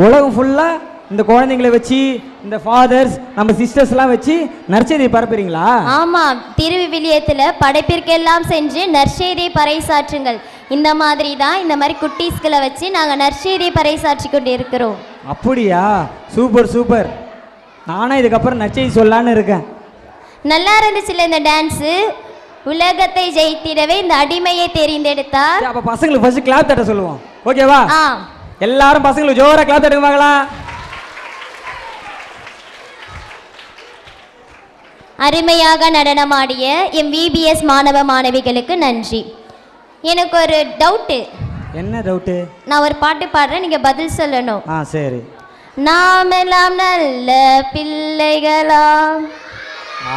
உலகம் ஃபுல்லாக இந்த குழந்தைங்களை வச்சு இந்த ஃபாதர்ஸ் நம்ம சிஸ்டர்ஸ்லாம் வச்சு நற்செய்தியை பரப்புறீங்களா? ஆமாம், திருவிவிலியத்தில் படைப்பிற்கெல்லாம் சென்று நற்செய்தியை பறைசாற்றுங்கள். இந்த மாதிரி தான் இந்த மாதிரி குட்டீஸ்களை வச்சு நாங்கள் நற்செய்தியை பறைசாற்றி கொண்டு இருக்கிறோம். அப்படியா? Super super. நானும் இதுக்கப்புறம் நற்செய்தி சொல்லலான்னு இருக்கேன். நல்லா இருந்துச்சுல்ல இந்த டான்ஸு? உலகத்தை ஜெயித்திடவே இந்த அடிமையை தெரிந்தெடுத்தார். அப்போ பசங்களுக்கு ஃபர்ஸ்ட் கிளாப் தட்ட சொல்லுவோம், ஓகேவா? ஆ, எல்லாரும் பசங்களுக்கு ஜோரா கிளாப் தட்டுவாங்களா? அருமையாக நடனமாடிய எம் விபிஎஸ் மாணவ மாணவிகளுக்கு நன்றி. எனக்கு ஒரு டவுட்டு. என்ன டவுட்டு? நான் ஒரு பாட்டு பாடுறேன், நீங்க பதில் சொல்லணும். சரி. நாமெல்லாம் நல்ல பிள்ளைகளாம்.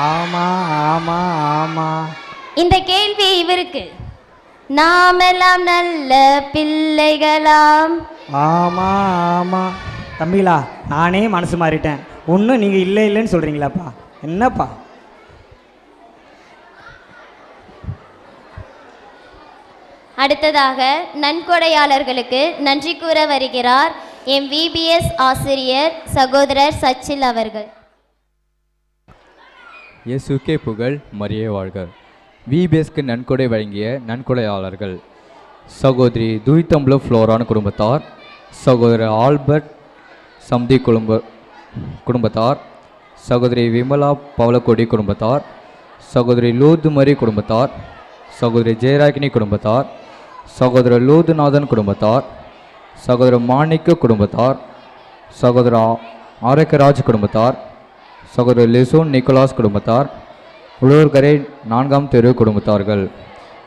ஆமா ஆமா ஆமா. இந்த கேள்வி இவருக்கு. நாமெல்லாம் நல்ல பிள்ளைகளாம். ஆமா ஆமா. தம்பிலா, நானே மனசு மாறிட்டேன். ஒன்றும் நீங்கள் இல்லை இல்லைன்னு சொல்கிறீங்களாப்பா? என்னப்பா? அடுத்ததாக நன்கொடையாளர்களுக்கு நன்றி கூற வருகிறார் எம் விபிஎஸ் ஆசிரியர் சகோதரர் சச்சில் அவர்கள். இயேசுக்கே புகழ், மரியே வாழ்க. விபிஎஸ்க்கு நன்கொடை வழங்கிய நன்கொடையாளர்கள் சகோதரி தூய்தம்புல ஃப்ளோரான் குடும்பத்தார், சகோதரர் ஆல்பர்ட் சம்தி குடும்பத்தார், சகோதரி விமலா பவளக்கொடி குடும்பத்தார், சகோதரி லூதுமரி குடும்பத்தார், சகோதரி ஜெயராகினி குடும்பத்தார், சகோதரர் லூதுநாதன் குடும்பத்தார், சகோதரர் மாணிக்க குடும்பத்தார், சகோதரர் ஆரோக்கியராஜ் குடும்பத்தார், சகோதரர் லிசோன் நிக்கோலாஸ் குடும்பத்தார், உழவர்கரை 4ஆம் தெரு குடும்பத்தார்கள்.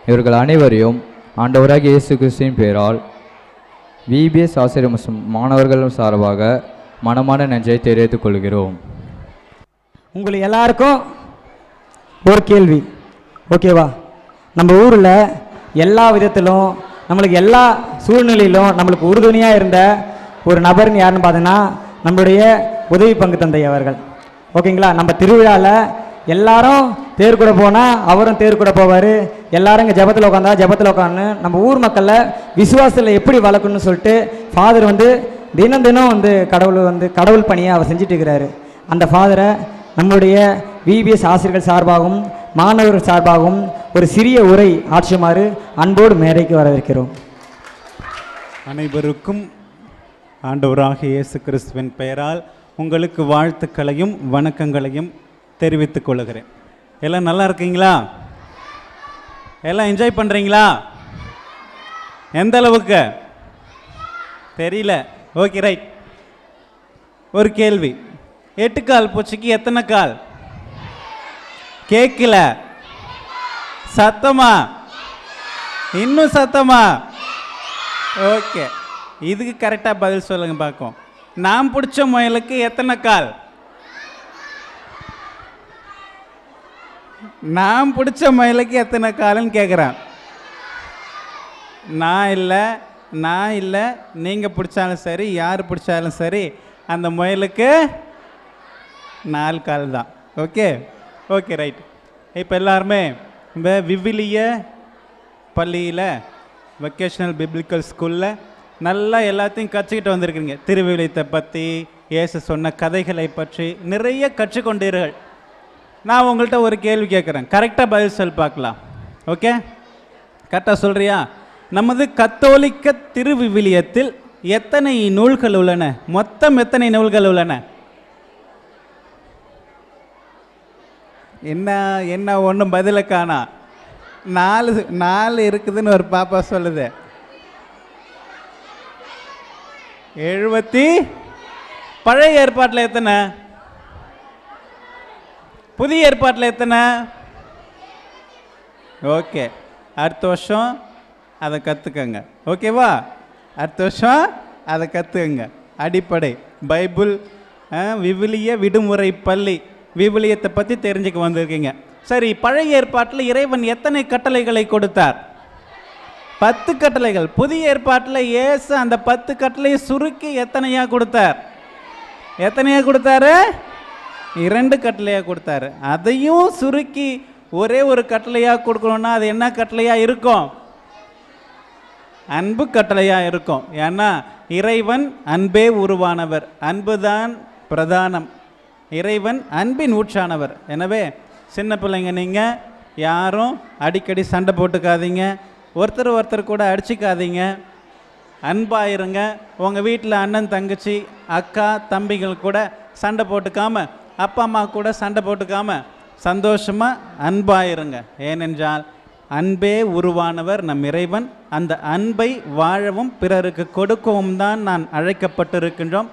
இவர்கள் அனைவரையும் ஆண்டவராகிய இயேசு கிறிஸ்துவின் பெயரால் விபிஎஸ் ஆசிரியர் மற்றும் மாணவர்கள் சார்பாக மனமான நன்றியை தெரிவித்துக் கொள்கிறோம். உங்களுக்கு எல்லாருக்கும் ஒரு கேள்வி, ஓகேவா? நம்ம ஊரில் எல்லா விதத்திலும் நம்மளுக்கு எல்லா சூழ்நிலையிலும் நம்மளுக்கு உறுதுணையாக இருந்த ஒரு நபர்னு யாருன்னு பார்த்தீங்கன்னா நம்மளுடைய உதவி பங்கு தந்தை அவர்கள், ஓகேங்களா? நம்ம திருவிழாவில் எல்லாரும் தேர் கூட போனால் அவரும் தேர் கூட போவார். எல்லாரும் இங்கே ஜபத்தில் உட்காந்தா ஜபத்தில் உட்காந்து நம்ம ஊர் மக்களை விசுவாசத்தில் எப்படி வளர்க்கணும்னு சொல்லிட்டு ஃபாதர் தினம் தினம் கடவுள் பணியை அவர் செஞ்சுட்டு இருக்கிறாரு. அந்த ஃபாதரை நம்மளுடைய விபிஎஸ் ஆசிரியர்கள் சார்பாகவும் மாணவர்கள் சார்பாகவும் ஒரு சிறிய உரை ஆற்றுமாறு அன்போடு மேடைக்கு வரவேற்கிறோம். அனைவருக்கும் ஆண்டவராகிய இயேசு கிறிஸ்துவின் பெயரால் உங்களுக்கு வாழ்த்துக்களையும் வணக்கங்களையும் தெரிவித்துக் கொள்கிறேன். எல்லாம் நல்லா இருக்கீங்களா? எல்லாம் என்ஜாய் பண்ணுறீங்களா? எந்த அளவுக்கு தெரியல. Okay, right. ஒரு கேள்வி, 8 கால் பூச்சிக்கு எத்தனை கால்? கேட்கல, சத்தமா, இன்னும் சத்தமா. ஓகே, இதுக்கு கரெக்டாக பதில் சொல்லுங்க பார்ப்போம். நாம் பிடிச்ச முயலுக்கு எத்தனை கால்? நான் பிடிச்ச முயலுக்கு எத்தனை கால்னு கேட்குறேன். நான் இல்லை நீங்கள் பிடிச்சாலும் சரி, யார் பிடிச்சாலும் சரி, அந்த முயலுக்கு 4 கால் தான். Okay okay, right. இப்போ எல்லாருமே இந்த விவிலிய பள்ளியில் வெக்கேஷனல் பிப்ளிக்கல் ஸ்கூலில் நல்லா எல்லாத்தையும் கற்றுக்கிட்டு வந்திருக்கிறீங்க. திருவிவிலியத்தை பற்றி, இயேசு சொன்ன கதைகளை பற்றி நிறைய கற்றுக்கொண்டீர்கள். நான் உங்கள்கிட்ட ஒரு கேள்வி கேட்குறேன், கரெக்டாக பதில் சொல்லி பார்க்கலாம். ஓகே, கரெக்டாக சொல்கிறியா? நமது கத்தோலிக்க திருவிவிலியத்தில் எத்தனை நூல்கள் உள்ளன? மொத்தம் எத்தனை நூல்கள் உள்ளன? என்ன ஒன்றும் பதில காணா. 4 இருக்குதுன்னு ஒரு பாப்பா சொல்லுது. 70. பழைய ஏற்பாட்டில் எத்தனை? புதிய ஏற்பாட்டில் எத்தனை? ஓகே, அடுத்த வருஷம் அதை கற்றுக்கங்க. ஓகேவா? அடுத்த வருஷம் அதை கற்றுக்கங்க. அடிப்படை பைபிள், விவிலிய விடுமுறை பள்ளி, விவிலியத்தை பற்றி தெரிஞ்சுக்க வந்திருக்கீங்க. சரி, பழைய ஏற்பாட்டில் இறைவன் எத்தனை கட்டளைகளை கொடுத்தார்? 10 கட்டளைகள். புதிய ஏற்பாட்டில் இயேசு அந்த 10 கட்டளையை சுருக்கி எத்தனையா கொடுத்தார்? எத்தனையா கொடுத்தாரு? 2 கட்டளையாக கொடுத்தாரு. அதையும் சுருக்கி ஒரே ஒரு கட்டளையாக கொடுக்கணும்னா அது என்ன கட்டளையாக இருக்கும்? அன்பு கட்டளையாக இருக்கும். ஏன்னா இறைவன் அன்பே உருவானவர், அன்பு தான் பிரதானம். இறைவன் அன்பின் ஊற்றானவர். எனவே சின்ன பிள்ளைங்க நீங்கள் யாரும் அடிக்கடி சண்டை போட்டுக்காதீங்க, ஒருத்தர் கூட அடிச்சிக்காதீங்க, அன்பாயிருங்க. உங்கள் வீட்டில் அண்ணன் தங்கச்சி அக்கா தம்பிகள் கூட சண்டை போட்டுக்காமல், அப்பா அம்மா கூட சண்டை போட்டுக்காமல் சந்தோஷமாக அன்பாயிருங்க. ஏனென்றால் அன்பே உருவானவர் நம் இறைவன். அந்த அன்பை வாழவும் பிறருக்கு கொடுக்கவும் தான் நான் அழைக்கப்பட்டிருக்கின்றோம்.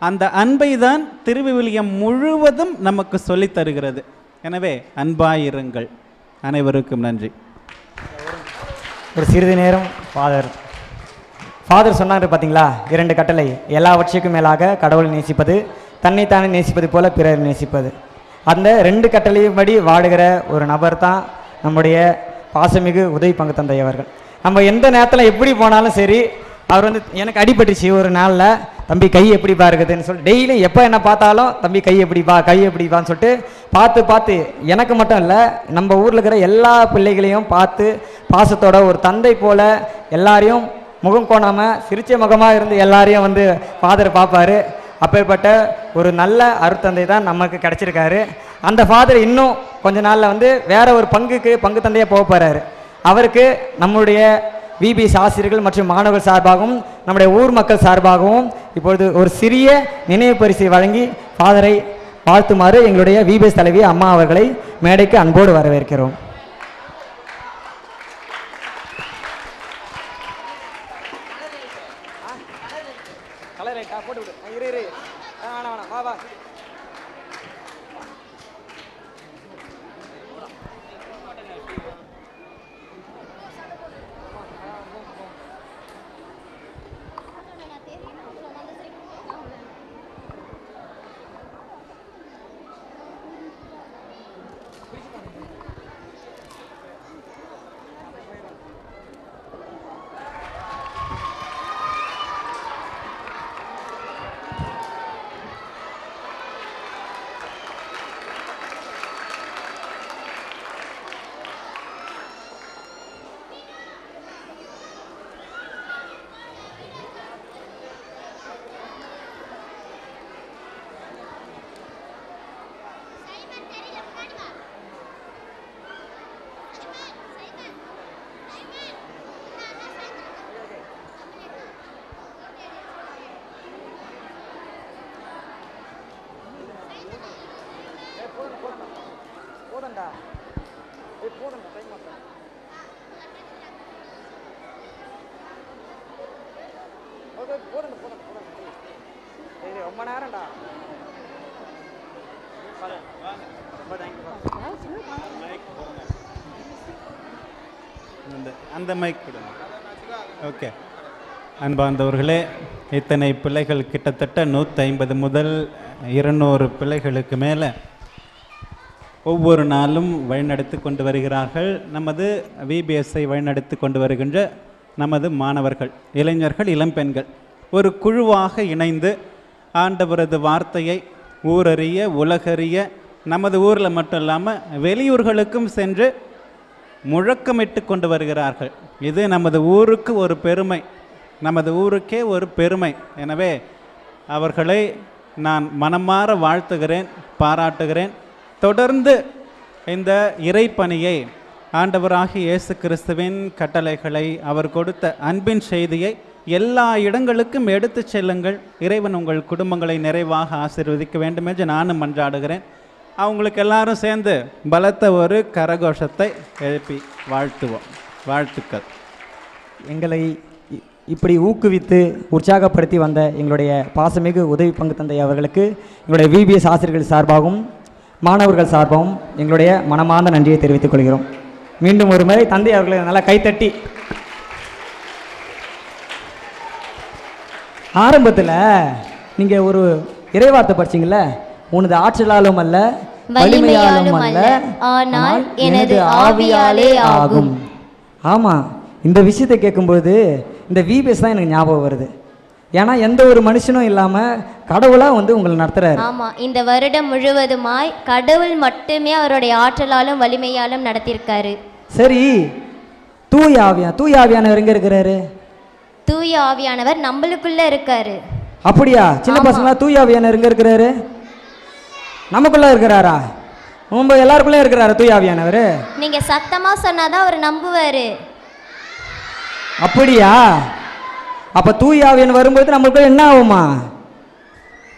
அந்த அன்பை தான் திருவிவிலியம் முழுவதும் நமக்கு சொல்லித் தருகிறது. எனவே அன்பாயிருங்கள். அனைவருக்கும் நன்றி. ஒரு சிறிது நேரம் ஃபாதர் சொன்னார் பார்த்தீங்களா, 2 கட்டளை. எல்லாவற்றுக்கும் மேலாக கடவுளை நேசிப்பது, தன்னைத்தானே நேசிப்பது போல பிறர் நேசிப்பது. அந்த 2 கட்டளையும் படி வாடுகிற ஒரு நபர் தான் நம்முடைய பாசமிகு உதவி பங்கு தந்தை அவர்கள். நம்ம எந்த நேரத்தில் எப்படி போனாலும் சரி, அவர் வந்து எனக்கு அடிபட்டுச்சு ஒரு நாளில், தம்பி கை எப்படி இருக்குதுன்னு சொல்லி டெய்லி எப்போ என்ன பார்த்தாலும் தம்பி கை எப்படிப்பான்னு சொல்லிட்டு பார்த்து எனக்கு மட்டும் இல்லை, நம்ம ஊரில் இருக்கிற எல்லா பிள்ளைகளையும் பார்த்து பாசத்தோட ஒரு தந்தை போல் எல்லாரையும் முகம் கோணாமல் சிரிச்ச முகமாக இருந்து எல்லாரையும் வந்து ஃபாதர் பார்ப்பார். அப்பேற்பட்ட ஒரு நல்ல அருத்தந்தை தான் நமக்கு கிடச்சிருக்காரு. அந்த ஃபாதர் இன்னும் கொஞ்ச நாளில் வந்து வேற ஒரு பங்கு தந்தையாக போக போகிறாரு. அவருக்கு நம்முடைய விபிஎஸ் ஆசிரியர்கள் மற்றும் மாணவர்கள் சார்பாகவும் நம்முடைய ஊர் மக்கள் சார்பாகவும் இப்பொழுது ஒரு சிறிய நினைவு பரிசை வழங்கி ஃபாதரை வாழ்த்துமாறு எங்களுடைய விபிஎஸ் தலைவி அம்மா அவர்களை மேடைக்கு அன்போடு வரவேற்கிறோம். ரொம்ப நேரம்டா. அந்த மைக் கொடுங்க. ஓகே. அன்பார்ந்தவர்களே, இத்தனை பிள்ளைகள் கிட்டத்தட்ட 150 முதல் 200 பிள்ளைகளுக்கு மேலே ஒவ்வொரு நாளும் வழிநடத்தி கொண்டு வருகிறார்கள். நமது விபிஎஸ்ஐ வழிநடத்தி கொண்டு வருகின்ற நமது மாணவர்கள், இளைஞர்கள், இளம்பெண்கள் ஒரு குழுவாக இணைந்து ஆண்டவரது வார்த்தையை ஊரறிய உலகறிய நமது ஊரில் மட்டும் இல்லாமல் வெளியூர்களுக்கும் சென்று முழக்கமிட்டு கொண்டு வருகிறார்கள். இது நமது ஊருக்கு ஒரு பெருமை, நமது ஊருக்கே ஒரு பெருமை. எனவே அவர்களை நான் மனமாற வாழ்த்துகிறேன், பாராட்டுகிறேன். தொடர்ந்து இந்த இறைப்பணியை, ஆண்டவராகிய இயேசு கிறிஸ்துவின் கட்டளைகளை, அவர் கொடுத்த அன்பின் செய்தியை எல்லா இடங்களுக்கும் எடுத்து செல்லுங்கள். இறைவன் உங்கள் குடும்பங்களை நிறைவாக ஆசீர்வதிக்க வேண்டும் என்று நானும் மன்றாடுகிறேன். அவங்களுக்கு எல்லாரும் சேர்ந்து பலத்த ஒரு கரகோஷத்தை எழுப்பி வாழ்த்துவோம். வாழ்த்துக்கள். எங்களை இப்படி ஊக்குவித்து உற்சாகப்படுத்தி வந்த எங்களுடைய பாசமிகு உதவி பங்கு தந்தை அவர்களுக்கு எங்களுடைய விபிஎஸ் ஆசிரியர்கள் சார்பாகவும் மாணவர்கள் சார்பாகவும் எங்களுடைய மனமார்ந்த நன்றியை தெரிவித்துக் கொள்கிறோம். மீண்டும் ஒரு முறை தந்தை அவர்களை நல்லா கைத்தட்டி. ஆரம்பத்தில் நீங்கள் ஒரு இறைவார்த்தை படிச்சிங்கள, உனது ஆற்றலாலும் அல்ல வலிமையாலும் அல்ல ஆனால் எனது ஆவியாலே ஆகும். ஆமாம், இந்த விஷயத்தை கேட்கும்போது இந்த விபிஎஸ் தான் எனக்கு ஞாபகம் வருது. ஏன்னா எந்த ஒரு மனுஷனும் இல்லாமல் கடவுளாக வந்து உங்களை நடத்துகிறாரு. ஆமாம், இந்த வருடம் முழுவதுமாய் கடவுள் மட்டுமே அவருடைய ஆற்றலாலும் வலிமையாலும் நடத்தியிருக்காரு. சரி, தூய ஆவியானவர் எங்கே இருக்கிறாரு? தூய ஆவியானவர் நம்மளுக்குள்ள இருக்காரு. அப்படியா? சின்ன பசங்களா தூய ஆவியானவர் எங்க இருக்கிறாரு? நமக்குள்ள இருக்கிறாரா? ரொம்ப எல்லாருக்குள்ளே இருக்கிறாரா தூய ஆவியானவர்? நீங்க சத்தமா சொன்னாதான் அவர் நம்புவாரு. அப்படியா? அப்ப தூய ஆவியானவர் வரும்போது நமக்குள்ள என்ன ஆகுமா?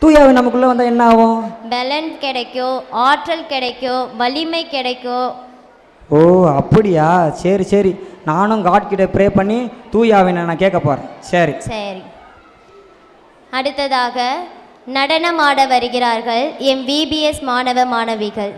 தூய ஆவி நமக்குள்ள வந்தா என்ன ஆகும்? பலன் கிடைக்கும், ஆற்றல் கிடைக்கும், வலிமை கிடைக்கும். ஓ அப்படியா? சரி சரி, நானும் காட் கிட்ட ப்ரே பண்ணி தூய ஆவியை நான் கேட்க போறேன். சரி சரி. அடுத்ததாக நடனமாட வருகிறார்கள் எம் விபிஎஸ் மாணவ மாணவிகள்.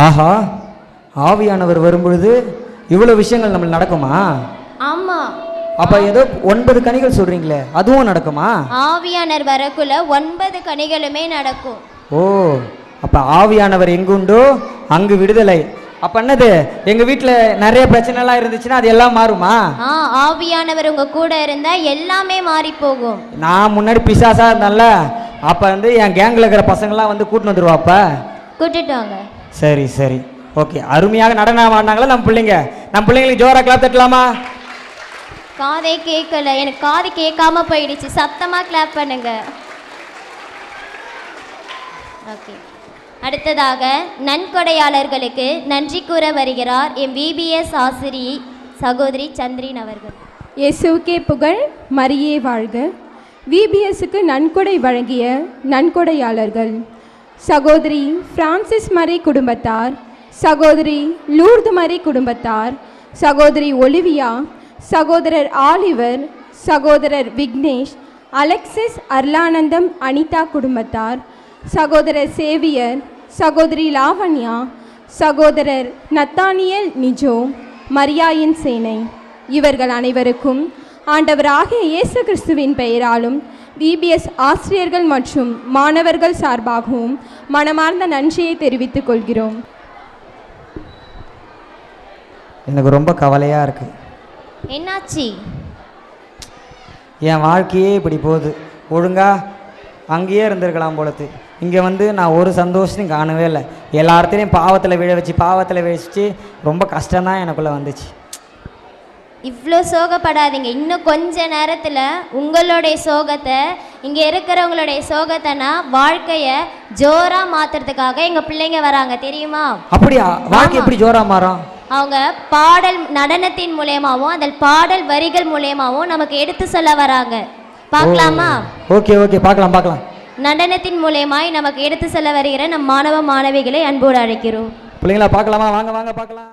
ஆஹா, ஆவியானவர் வரும்பொழுது இவ்வளோ விஷயங்கள் நம்மளுக்கு நடக்குமா? ஆமா. அப்ப ஏதோ 9 கனிகள் சொல்றீங்களே, அதுவும் நடக்குமா? ஆவியானவர் வரக்குள்ள 9 கனிகளுமே நடக்கும். ஓ, அப்ப ஆவியானவர் எங்குண்டோ அங்கு விடுதலை. அப்ப என்னது, எங்க வீட்டுல நிறைய பிரச்சனைலாம் இருந்துச்சுன்னா அது எல்லாம் மாறுமா? ஆவியானவர் உங்க கூட இருந்தா எல்லாமே மாறி போகும். நான் முன்னாடி பிசாசா இருந்தேன்ல, அப்ப வந்து என் கேங்ல இருக்கிற பசங்களாம் வந்து கூட்டிட்டு வந்துருவாப்ப. கூட்டிட்டு வாங்க. சரி சரி, ஓகே. அருமையாக நடனம் ஆடினாங்களா நம்ம பிள்ளைங்க? நம்ம பிள்ளைங்களுக்கு ஜோரா கிளாப் தட்டலாமா? காதே கேட்கல, எனக்கு காது கேட்காம போயிடுச்சு. சத்தமா கிளாப் பண்ணுங்க. ஓகே. அடுத்ததாக நன்கொடையாளர்களுக்கு நன்றி கூற வருகிறார் எம் விபிஎஸ் ஆசிரியை சகோதரி சந்திரின் அவர்கள். இயேசுவுக்கே புகழ், மரியே வாழ்க. விபிஎஸ்க்கு நன்கொடை வழங்கிய நன்கொடையாளர்கள்: சகோதரி பிரான்சிஸ் மரி குடும்பத்தார், சகோதரி லூர்து மரி குடும்பத்தார், சகோதரி ஒலிவியா, சகோதரர் ஆலிவர், சகோதரர் விக்னேஷ், அலெக்சிஸ், அர்லானந்தம், அனிதா குடும்பத்தார், சகோதரர் சேவியர், சகோதரி லாவண்யா, சகோதரர் நத்தானியல், நிஜோ, மரியாயின் சேனை, இவர்கள் அனைவருக்கும் ஆண்டவராகிய இயேசு கிறிஸ்துவின் பெயராலும் விபிஎஸ் ஆசிரியர்கள் மற்றும் மாணவர்கள் சார்பாகவும் மனமார்ந்த நன்றியை தெரிவித்துக் கொள்கிறோம். எனக்கு ரொம்ப கவலையாக இருக்குது. என்னாச்சு? என் வாழ்க்கையே இப்படி போகுது. ஒழுங்காக அங்கேயே இருந்திருக்கலாம் போலத்து. இங்கே வந்து நான் ஒரு சந்தோஷத்தையும் காணவே இல்லை. எல்லாத்தையும் பாவத்தில் விழ வச்சு ரொம்ப கஷ்டம்தான் எனக்குள்ளே வந்துச்சு. இவ்வளோ சோகப்படாதீங்க. இன்னும் கொஞ்ச நேரத்தில் உங்களுடைய சோகத்தை, இங்கே இருக்கிறவங்களுடைய சோகத்தைனா வாழ்க்கையை ஜோராக மாற்றுறதுக்காக எங்கள் பிள்ளைங்க வராங்க, தெரியுமா? அப்படியா? வாழ்க்கை எப்படி ஜோரா மாறும்? அவங்க பாடல் நடனத்தின் மூலயமாவும் அதில் பாடல் வரிகள் மூலயமாவும் நமக்கு எடுத்து சொல்ல வராங்க. பார்க்கலாமா? ஓகே ஓகே, பார்க்கலாம். நடனத்தின் மூலயமாய் நமக்கு எடுத்து சொல்ல வருகிற நம் மாணவ மாணவிகளை அன்போடு அழைக்கிறோம். பிள்ளைங்களா பார்க்கலாமா? வாங்க பார்க்கலாம்.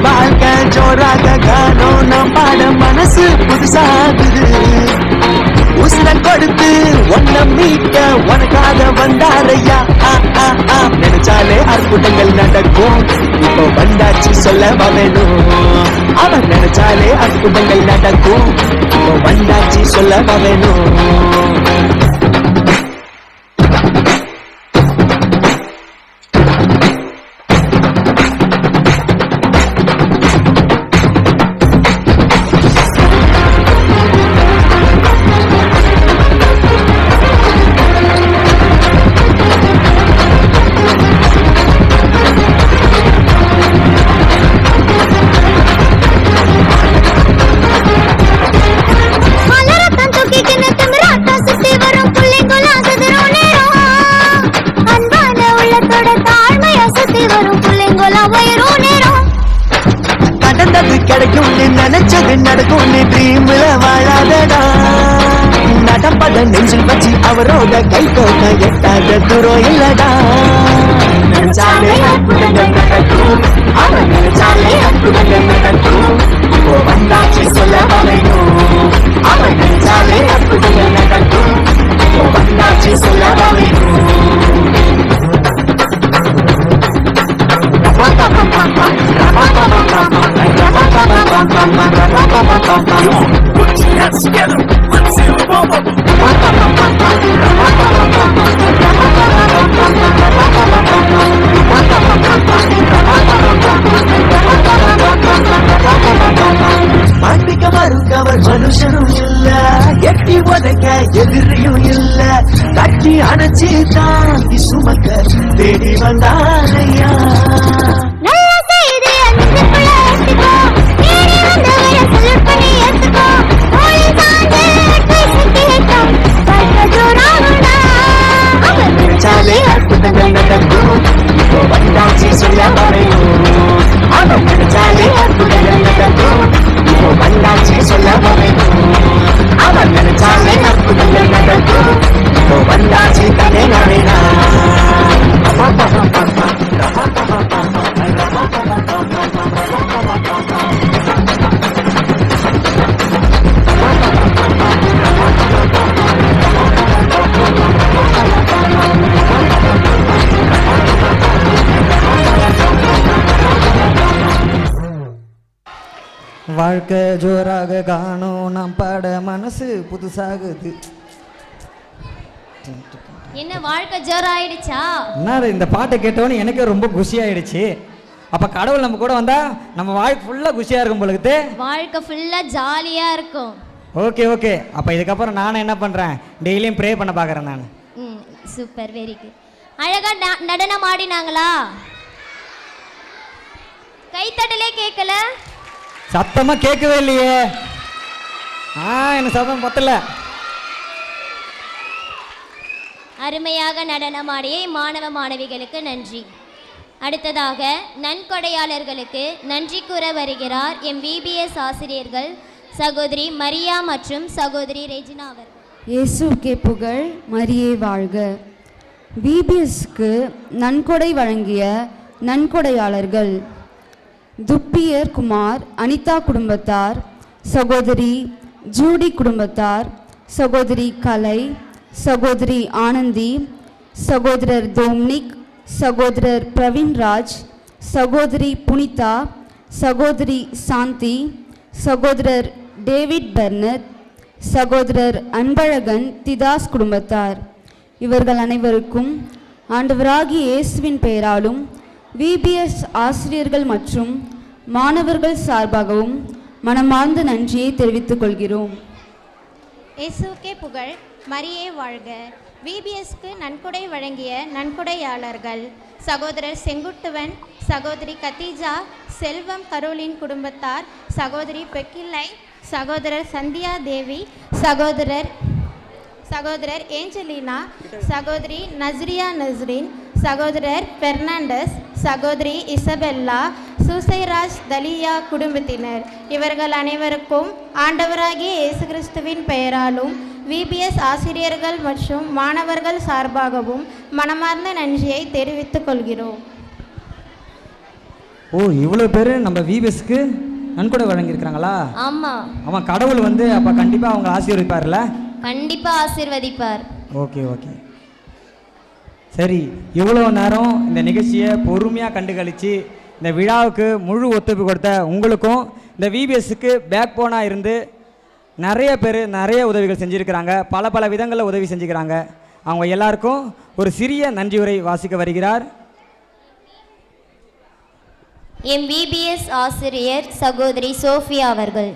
வாழ்க்கை ஜோராக காணோம் நம் பாட மனசு புதுசாகுது. உசுர கொடுத்து ஒன்ன மீட்ட உனக்காக வந்தாரையா. நினைச்சாலே அற்புதங்கள் நடக்கும். இப்போ வந்தாச்சு சொல்லவா வேணும். அவன் நினைச்சாலே அற்புதங்கள் நடக்கும். இப்போ வந்தாச்சு சொல்லவா வேணும். நினைச்சது நடக்கும். நீ ட்ரீம்ல வாழாதடா. நடப்பத நெஞ்சில் வச்சு அவரோட கை கோக்க எட்டாத தூரம் இல்லடா. நினைச்சாலே அற்புதங்கள் நடக்கும். அவன் நினைச்சாலே அற்புதங்கள் நடக்கும். இப்போ வந்தாச்சு சொல்லவா வேணும். அவன் நினைச்சாலே அற்புதங்கள் நடக்கும். இப்போ வந்தாச்சு சொல்லவா வேணும். Put your hands together, let's see the bubble. மாட்டிக்க மறுக்கவர் மனுஷனும் இல்ல. எட்டி உதைக்க எதிரியும் இல்ல. கட்டி அணைச்சி தாங்கி சுமக்க தேடி வந்தாரையா. நினைச்சாலே அற்புதங்கள் நடக்கும். இப்போ வந்தாச்சு சொல்லவா வேணும். அவன் நினைச்சாலே அற்புதங்கள் நடக்கும். இப்போ வந்தாச்சு சொல்லவா வேணும். அவன் நினைச்சாலே அற்புதங்கள் நடக்கும். இப்போ வந்தாச்சு கதை நடைனா. வாழ்க்கை ஜோராக காணோம் நாம் பாட மனசு புதுசாகுது. என்ன வாழ்க்கை ஜோராயிடுச்சா? என்ன இந்த பாட்டை கேட்டவொன்னே எனக்கு ரொம்ப குஷியாயிடுச்சு. அப்போ கடவுள் நம்ம கூட வந்தால் நம்ம வாழ்க்கை ஃபுல்லாக குஷியாக இருக்கும் பொழுது. வாழ்க்கை ஃபுல்லாக ஜாலியாக இருக்கும். ஓகே ஓகே, அப்போ இதுக்கப்புறம் நானும் என்ன பண்ணுறேன், டெய்லியும் ப்ரே பண்ண பார்க்குறேன் நான். Super, very good. அழகாக நடனம் ஆடினாங்களா? கைத்தட்டலே கேட்கல, சத்தமாக கேட்கவே இல்லையே. எனக்கு சத்தம் பத்தல. அருமையாக நடனமாடிய மாணவ மாணவிகளுக்கு நன்றி. அடுத்ததாக நன்கொடையாளர்களுக்கு நன்றி கூற வருகிறார் எம் விபிஎஸ் ஆசிரியர்கள் சகோதரி மரியா மற்றும் சகோதரி ரெஜினா அவர்கள். இயேசுவுக்கே புகழ், மரியே வாழ்க. விபிஎஸ்க்கு நன்கொடை வழங்கிய நன்கொடையாளர்கள் துப்பியர் குமார் அனிதா குடும்பத்தார், சகோதரி ஜூடி குடும்பத்தார், சகோதரி கலை, சகோதரி ஆனந்தி, சகோதரர் டொமினிக், சகோதரர் பிரவீன்ராஜ், சகோதரி புனிதா, சகோதரி சாந்தி, சகோதரர் டேவிட் பெர்னத், சகோதரர் அன்பழகன் திதாஸ் குடும்பத்தார். இவர்கள் அனைவருக்கும் ஆண்டவராகிய இயேசுவின் பெயராலும் விபிஎஸ் ஆசிரியர்கள் மற்றும் மாணவர்கள் சார்பாகவும் மனமார்ந்த நன்றியை தெரிவித்துக் கொள்கிறோம். இயேசுவுக்கே புகழ், மரியே வாழ்க. விபிஎஸ்க்கு நன்கொடை வழங்கிய நன்கொடையாளர்கள் சகோதரர் செங்குட்டுவன், சகோதரி கத்தீஜா, செல்வம் கரோலின் குடும்பத்தார், சகோதரி பெக்கில்லை, சகோதரர் சந்தியா தேவி, சகோதரர் ஏஞ்சலினா, சகோதரி நஸ்ரியா நஸ்ரின், சகோதரர் பெர்னாண்டஸ், சகோதரி இசபெல்லா, சுசைராஜ் தலியா குடும்பத்தினர். இவர்கள் அனைவருக்கும் ஆண்டவராகிய இயேசு கிறிஸ்துவின் பெயராலும் விபிஎஸ் ஆசிரியர்கள் மற்றும் மாணவர்கள் சார்பாகவும் மனமார்ந்த நன்றியை தெரிவித்துக் கொள்கிறோம். இவ்வளோ பேர் நம்ம விபிஎஸ்க்கு நன்கொடை வழங்கியிருக்கிறாங்களா? ஆமாம். கடவுள் அப்போ கண்டிப்பாக அவங்க ஆசீர்வதிப்பார்ல? கண்டிப்பாக ஆசீர்வதிப்பார். ஓகே ஓகே, சரி. இவ்வளோ நேரம் இந்த நிகழ்ச்சியை பொறுமையாக கண்டுகளித்து இந்த விழாவுக்கு முழு ஒத்துழைப்பு கொடுத்த உங்களுக்கும், இந்த விபிஎஸ்க்கு பேக் போனாக இருந்து நிறைய பேர் நிறைய உதவிகள் செஞ்சுருக்கிறாங்க, பல விதங்களில் உதவி செஞ்சுக்கிறாங்க. அவங்க எல்லாருக்கும் ஒரு சிறிய நன்றி உரை வாசிக்க வருகிறார் எம் விபிஎஸ் ஆசிரியர் சகோதரி சோஃபியா அவர்கள்.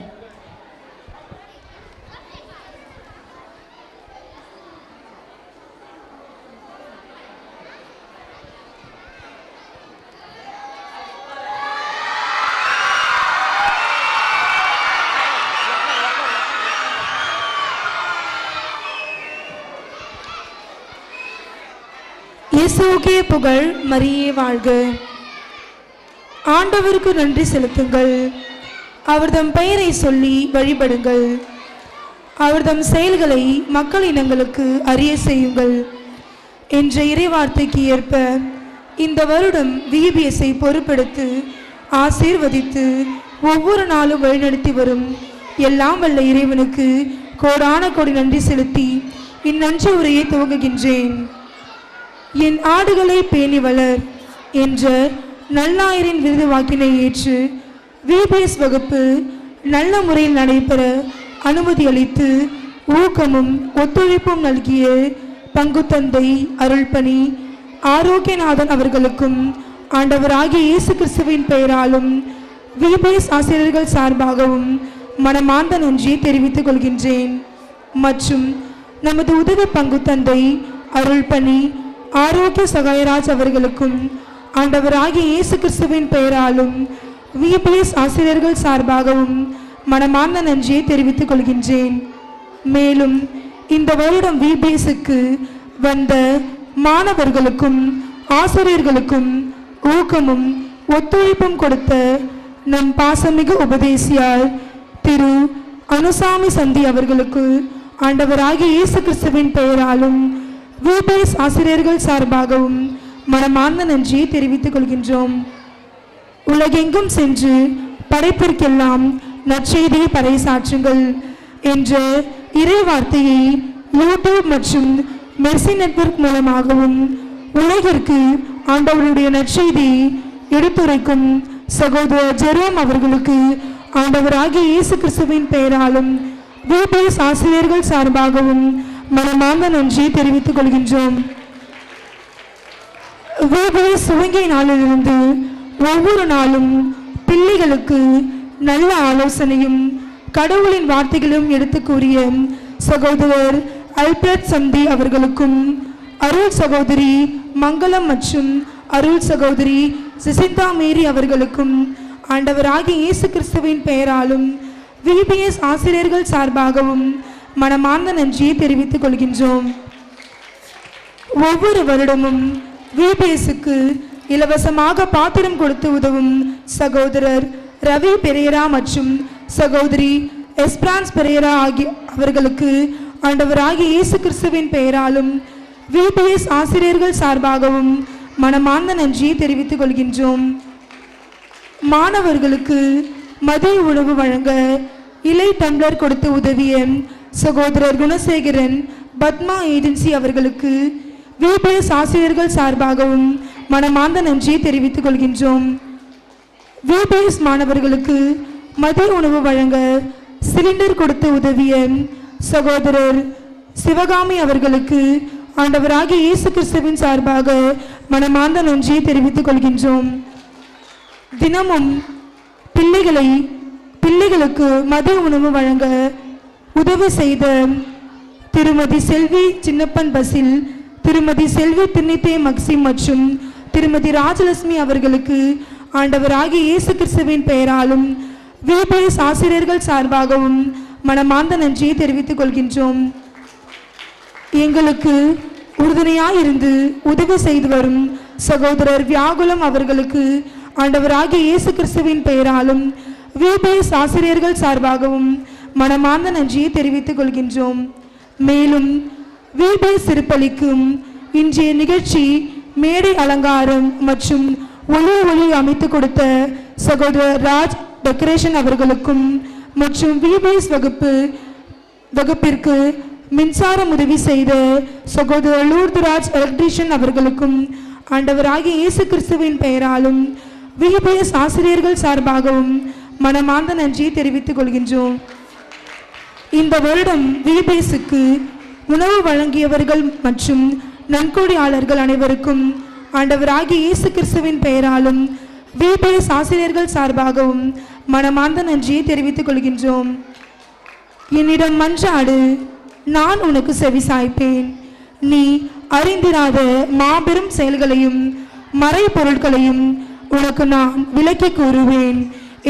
இயேசுவுக்கே புகழ், மரியே வாழ்க. ஆண்டவருக்கு நன்றி செலுத்துங்கள், அவர்தம் பெயரை சொல்லி வழிபடுங்கள், அவர்தம் செயல்களை மக்கள் இனங்களுக்கு அறிய செய்யுங்கள் என்ற இறைவார்த்தைக்கு ஏற்ப இந்த வருடம் விபிஎஸ்ஐ பொறுப்பெடுத்து ஆசீர்வதித்து ஒவ்வொரு நாளும் வழிநடத்தி வரும் எல்லாம் வல்ல இறைவனுக்கு கோடான கோடி நன்றி செலுத்தி இந்நன்றி உரையை துவங்குகின்றேன். என் ஆடுகளை பேணி வளர் என்ற நல்லாயரின் விருது வாக்கினை ஏற்று விபிஎஸ் வகுப்பு நல்ல முறையில் நடைபெற அனுமதி அளித்து ஊக்கமும் ஒத்துழைப்பும் நல்கிய பங்கு தந்தை அருள்பணி ஆரோக்கியநாதன் அவர்களுக்கும் ஆண்டவராகிய இயேசு கிறிஸ்துவின் பெயராலும் விபிஎஸ் ஆசிரியர்கள் சார்பாகவும் மனமார்ந்த நன்றியை தெரிவித்துக் கொள்கின்றேன். மற்றும் நமது உதவி பங்கு தந்தை அருள்பணி ஆரோக்கிய சகாயராஜ் அவர்களுக்கும் ஆண்டவராகிய இயேசு கிறிஸ்துவின் பெயராலும் விபிஎஸ் ஆசிரியர்கள் சார்பாகவும் மனமார்ந்த நன்றியை தெரிவித்துக் கொள்கின்றேன். மேலும் இந்த வருடம் விபிஎஸ்க்கு வந்த மாணவர்களுக்கும் ஆசிரியர்களுக்கும் ஊக்கமும் ஒத்துழைப்பும் கொடுத்த நம் பாசமிகு உபதேசியார் திரு அனுசாமி சந்தி அவர்களுக்கு ஆண்டவராகிய இயேசு கிறிஸ்துவின் பெயராலும் விபிஎஸ் ஆசிரியர்கள் சார்பாகவும் மனமார்ந்த நன்றியை தெரிவித்துக் கொள்கின்றோம். உலகெங்கும் சென்று படைப்பிற்கெல்லாம் நற்செய்தியை பறைசாற்றுங்கள் என்ற இறை வார்த்தையை யூடியூப் மற்றும் மெர்சி நெட்வொர்க் மூலமாகவும் உலகிற்கு ஆண்டவருடைய நற்செய்தியை எடுத்துரைக்கும் சகோதரர் ஜெரோம் அவர்களுக்கு ஆண்டவராகிய இயேசு கிறிஸ்துவின் பெயராலும் விபிஎஸ் ஆசிரியர்கள் சார்பாகவும் மனமார்ந்த நன்றியை தெரிவித்துக் கொள்கின்றோம். விபிஎஸ் துவங்கிய நாளிலிருந்து ஒவ்வொரு நாளும் பிள்ளைகளுக்கு நல்ல ஆலோசனையும் கடவுளின் வார்த்தைகளும் எடுத்து கூறிய சகோதரர் அல்பர்ட் சந்தி அவர்களுக்கும், அருள் சகோதரி மங்களம் மற்றும் அருள் சகோதரி சிசிந்தா மேரி அவர்களுக்கும் ஆண்டவராகிய இயேசு கிறிஸ்துவின் பெயராலும் VBS ஆசிரியர்கள் சார்பாகவும் மனமார்ந்த நன்றியை தெரிவித்துக் கொள்கின்றோம். ஒவ்வொரு வருடமும் VBSக்கு இலவசமாக பாத்திரம் கொடுத்து உதவும் சகோதரர் ரவி பெரேரா மற்றும் சகோதரி எஸ்பிரான்ஸ் பெரேரா ஆகிய அவர்களுக்கு ஆண்டவராகிய இயேசு கிறிஸ்துவின் பெயராலும் VBS ஆசிரியர்கள் சார்பாகவும் மனமார்ந்த நன்றியை தெரிவித்துக் கொள்கின்றோம். மாணவர்களுக்கு மதிய உணவு வழங்க இலை டம்ளர் கொடுத்து உதவிய சகோதரர் குணசேகரன் பத்மா ஏஜென்சி அவர்களுக்கு VBS ஆசிரியர்கள் சார்பாகவும் மனமார்ந்த நன்றியை தெரிவித்துக் கொள்கின்றோம். VBS மாணவர்களுக்கு மதிய உணவு வழங்க சிலிண்டர் கொடுத்து உதவிய சகோதரர் சிவகாமி அவர்களுக்கு ஆண்டவராகிய இயேசு கிறிஸ்துவின் சார்பாக மனமார்ந்த நன்றியை தெரிவித்துக் கொள்கின்றோம். தினமும் பிள்ளைகளுக்கு மதிய உணவு வழங்க உதவி செய்த திருமதி செல்வி சின்னப்பன் பசில், திருமதி செல்வி திண்ணித்தே மக்சிம் மற்றும் திருமதி ராஜலட்சுமி அவர்களுக்கு ஆண்டவராகிய இயேசு கிறிஸ்துவின் பெயராலும் VBS ஆசிரியர்கள் சார்பாகவும் மனமார்ந்த நன்றியை தெரிவித்துக் கொள்கின்றோம். எங்களுக்கு உறுதுணையாயிருந்து உதவி செய்து வரும் சகோதரர் வியாகுலம் அவர்களுக்கு ஆண்டவராகிய இயேசு கிறிஸ்துவின் பெயராலும் VBS ஆசிரியர்கள் சார்பாகவும் மனமார்ந்த நன்றியை தெரிவித்துக் கொள்கின்றோம். மேலும் VBS திருப்பலிக்கும் இன்றைய நிகழ்ச்சி மேடை அலங்காரம் மற்றும் ஒளி அமைத்து கொடுத்த சகோதரர் ராஜ் டெக்கரேஷன் அவர்களுக்கும் மற்றும் VBS வகுப்பிற்கு மின்சாரம் உதவி செய்த சகோதரர் லூர்துராஜ் எலக்ட்ரீஷியன் அவர்களுக்கும் ஆண்டவராகிய இயேசு கிறிஸ்துவின் பெயராலும் VBS ஆசிரியர்கள் சார்பாகவும் மனமார்ந்த நன்றியை தெரிவித்துக் கொள்கின்றோம். இந்த வருடம் VBSக்கு உணவு வழங்கியவர்கள் மற்றும் நன்கொடையாளர்கள் அனைவருக்கும் ஆண்டவராகிய இயேசு கிறிஸ்துவின் பெயராலும் VBS ஆசிரியர்கள் சார்பாகவும் மனமார்ந்த நன்றியை தெரிவித்துக் கொள்கின்றோம். என்னிடம் மன்றாடு, நான் உனக்கு செவிசாய்ப்பேன். நீ அறிந்திராத மாபெரும் செயல்களையும் மறைபொருட்களையும் உனக்கு நான் விளக்கி கூறுவேன்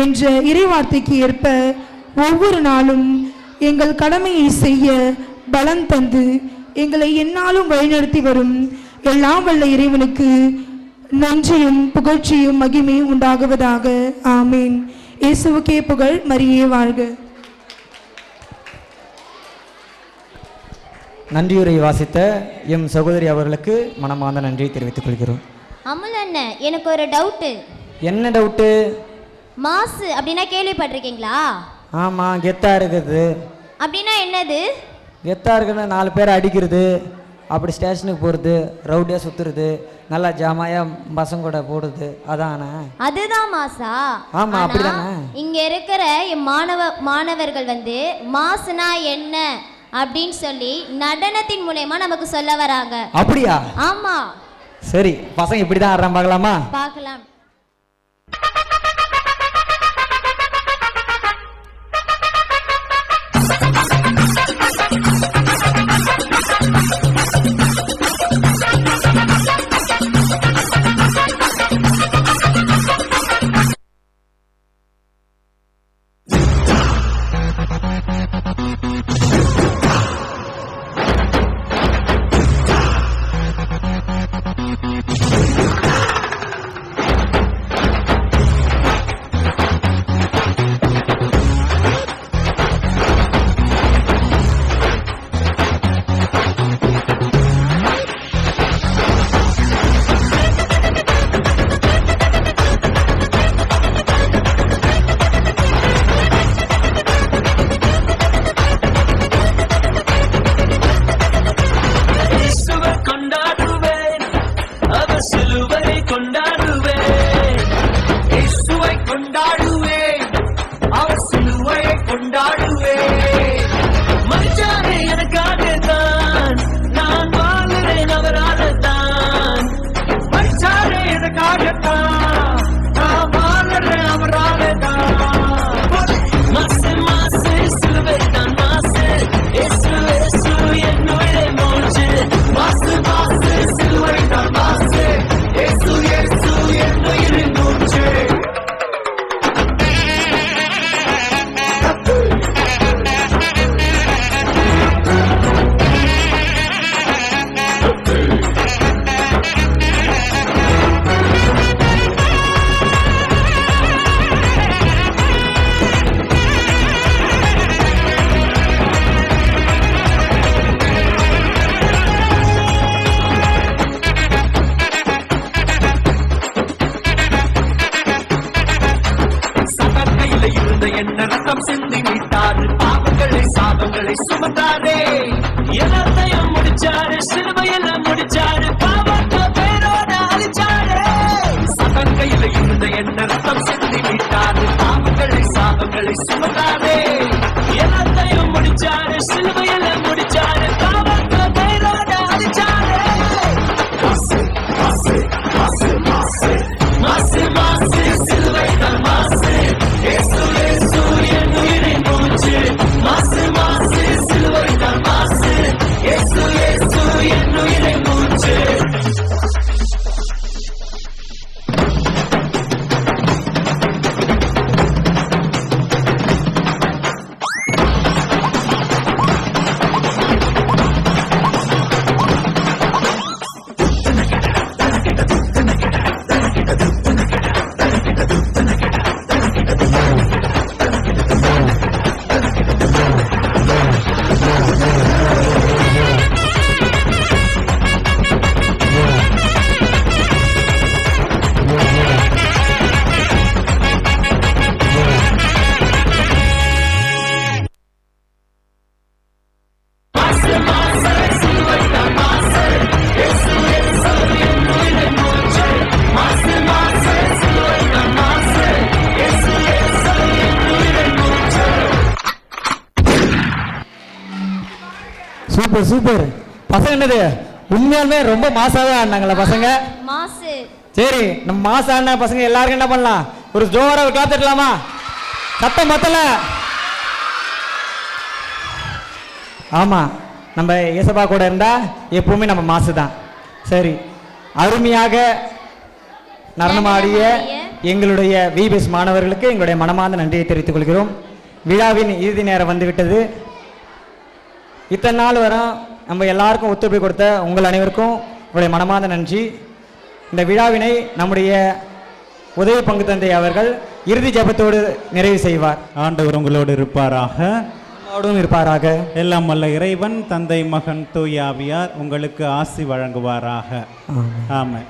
என்ற இறைவார்த்தைக்கு ஏற்ப ஒவ்வொரு நாளும் எங்கள் கடமையை செய்ய பலம் தந்து எங்களை எந்நாளும் வழிநடத்தி வரும் எல்லாம் வல்ல இறைவனுக்கு நன்றியும் புகழ்ச்சியும் மகிமையும் உண்டாகுவதாக. ஆமீன். இயேசுவுக்கே புகழ், மரியே வாழ்க. நன்றியுரை வாசித்த எம் சகோதரி அவர்களுக்கு மனமார்ந்த நன்றியை தெரிவித்துக் கொள்கிறோம். அமுல் அண்ணன், எனக்கு ஒரு டவுட்டு. என்ன டவுட்டு? மாசு அப்படின்னா கேள்விப்பட்டிருக்கீங்களா? ஆமாம், கெத்தாக இருக்குது. அப்படின்னா என்னது? கெத்தாக இருக்குன்னு 4 பேரை அடிக்கிறது, அப்படி ஸ்டேஷனுக்கு போகிறது, ரவுடியாக சுற்றுறது, நல்லா ஜாமாயாக பசங்க கூட போடுறது, அதானே? அதுதான் மாசா? ஆமாம், அப்படிதானே. இங்கே இருக்கிற என் மாணவர்கள் வந்து மாசுனா என்ன அப்படின்னு சொல்லி நடனத்தின் மூலமா நமக்கு சொல்ல வராங்க. அப்படியா? ஆமா. சரி, பசங்க இப்படி தான் ஆடுறான், பார்க்கலாமா? பார்க்கலாம். பாடுகளை சுமந்தாரே எல்லாத்தையும் முடிச்சாரு சிலுவையில முடிச்சாரு பாவத்தை கைரோட அடிச்சாரு மாசு மாசு மாசு மாசு மாசு மாசு சிலுவை தான் மாசு இயேசு இயேசு என் உயிரின் மூச்சு மாசு மாசு சிலுவை தான் மாசு இயேசு இயேசு என் உயிரின் மூச்சு சூப்பர் சூப்பர் பசங்க என்னது உண்மையாலுமே ரொம்ப மாசாவே ஆடினாங்களா பசங்க மாசு சரி நம்ம மாசம் ஆடின பசங்க எல்லாருக்கும் என்ன பண்ணலாம் ஒரு ஜோரா ஒரு கிளாப் தட்டலாமா சத்தம் மொத்தல ஆமா நம்ம ஏசப்பா கூட இருந்தா எப்பவுமே நம்ம மாசு தான் சரி அருமையாக நடனமாடிய எங்களுடைய விபிஎஸ் மாணவர்களுக்கு எங்களுடைய மனமார்ந்த நன்றியை தெரிவித்துக் கொள்கிறோம். விழாவின் இறுதி நேரம் வந்துவிட்டது. இத்தனை நாள் வரை நம்ம எல்லாருக்கும் ஒத்துழைப்பு கொடுத்த உங்கள் அனைவருக்கும் உங்களுடைய மனமார்ந்த நன்றி. இந்த விழாவினை நம்முடைய உதவி பங்கு தந்தை அவர்கள் இறுதி ஜெபத்தோடு நிறைவு செய்வார். ஆண்டவர் உங்களோடு இருப்பாராக, இருப்பாராக. எல்லாம் வல்ல இறைவன் தந்தை மகன் தூய ஆவியார் உங்களுக்கு ஆசி வழங்குவாராக. ஆமென்.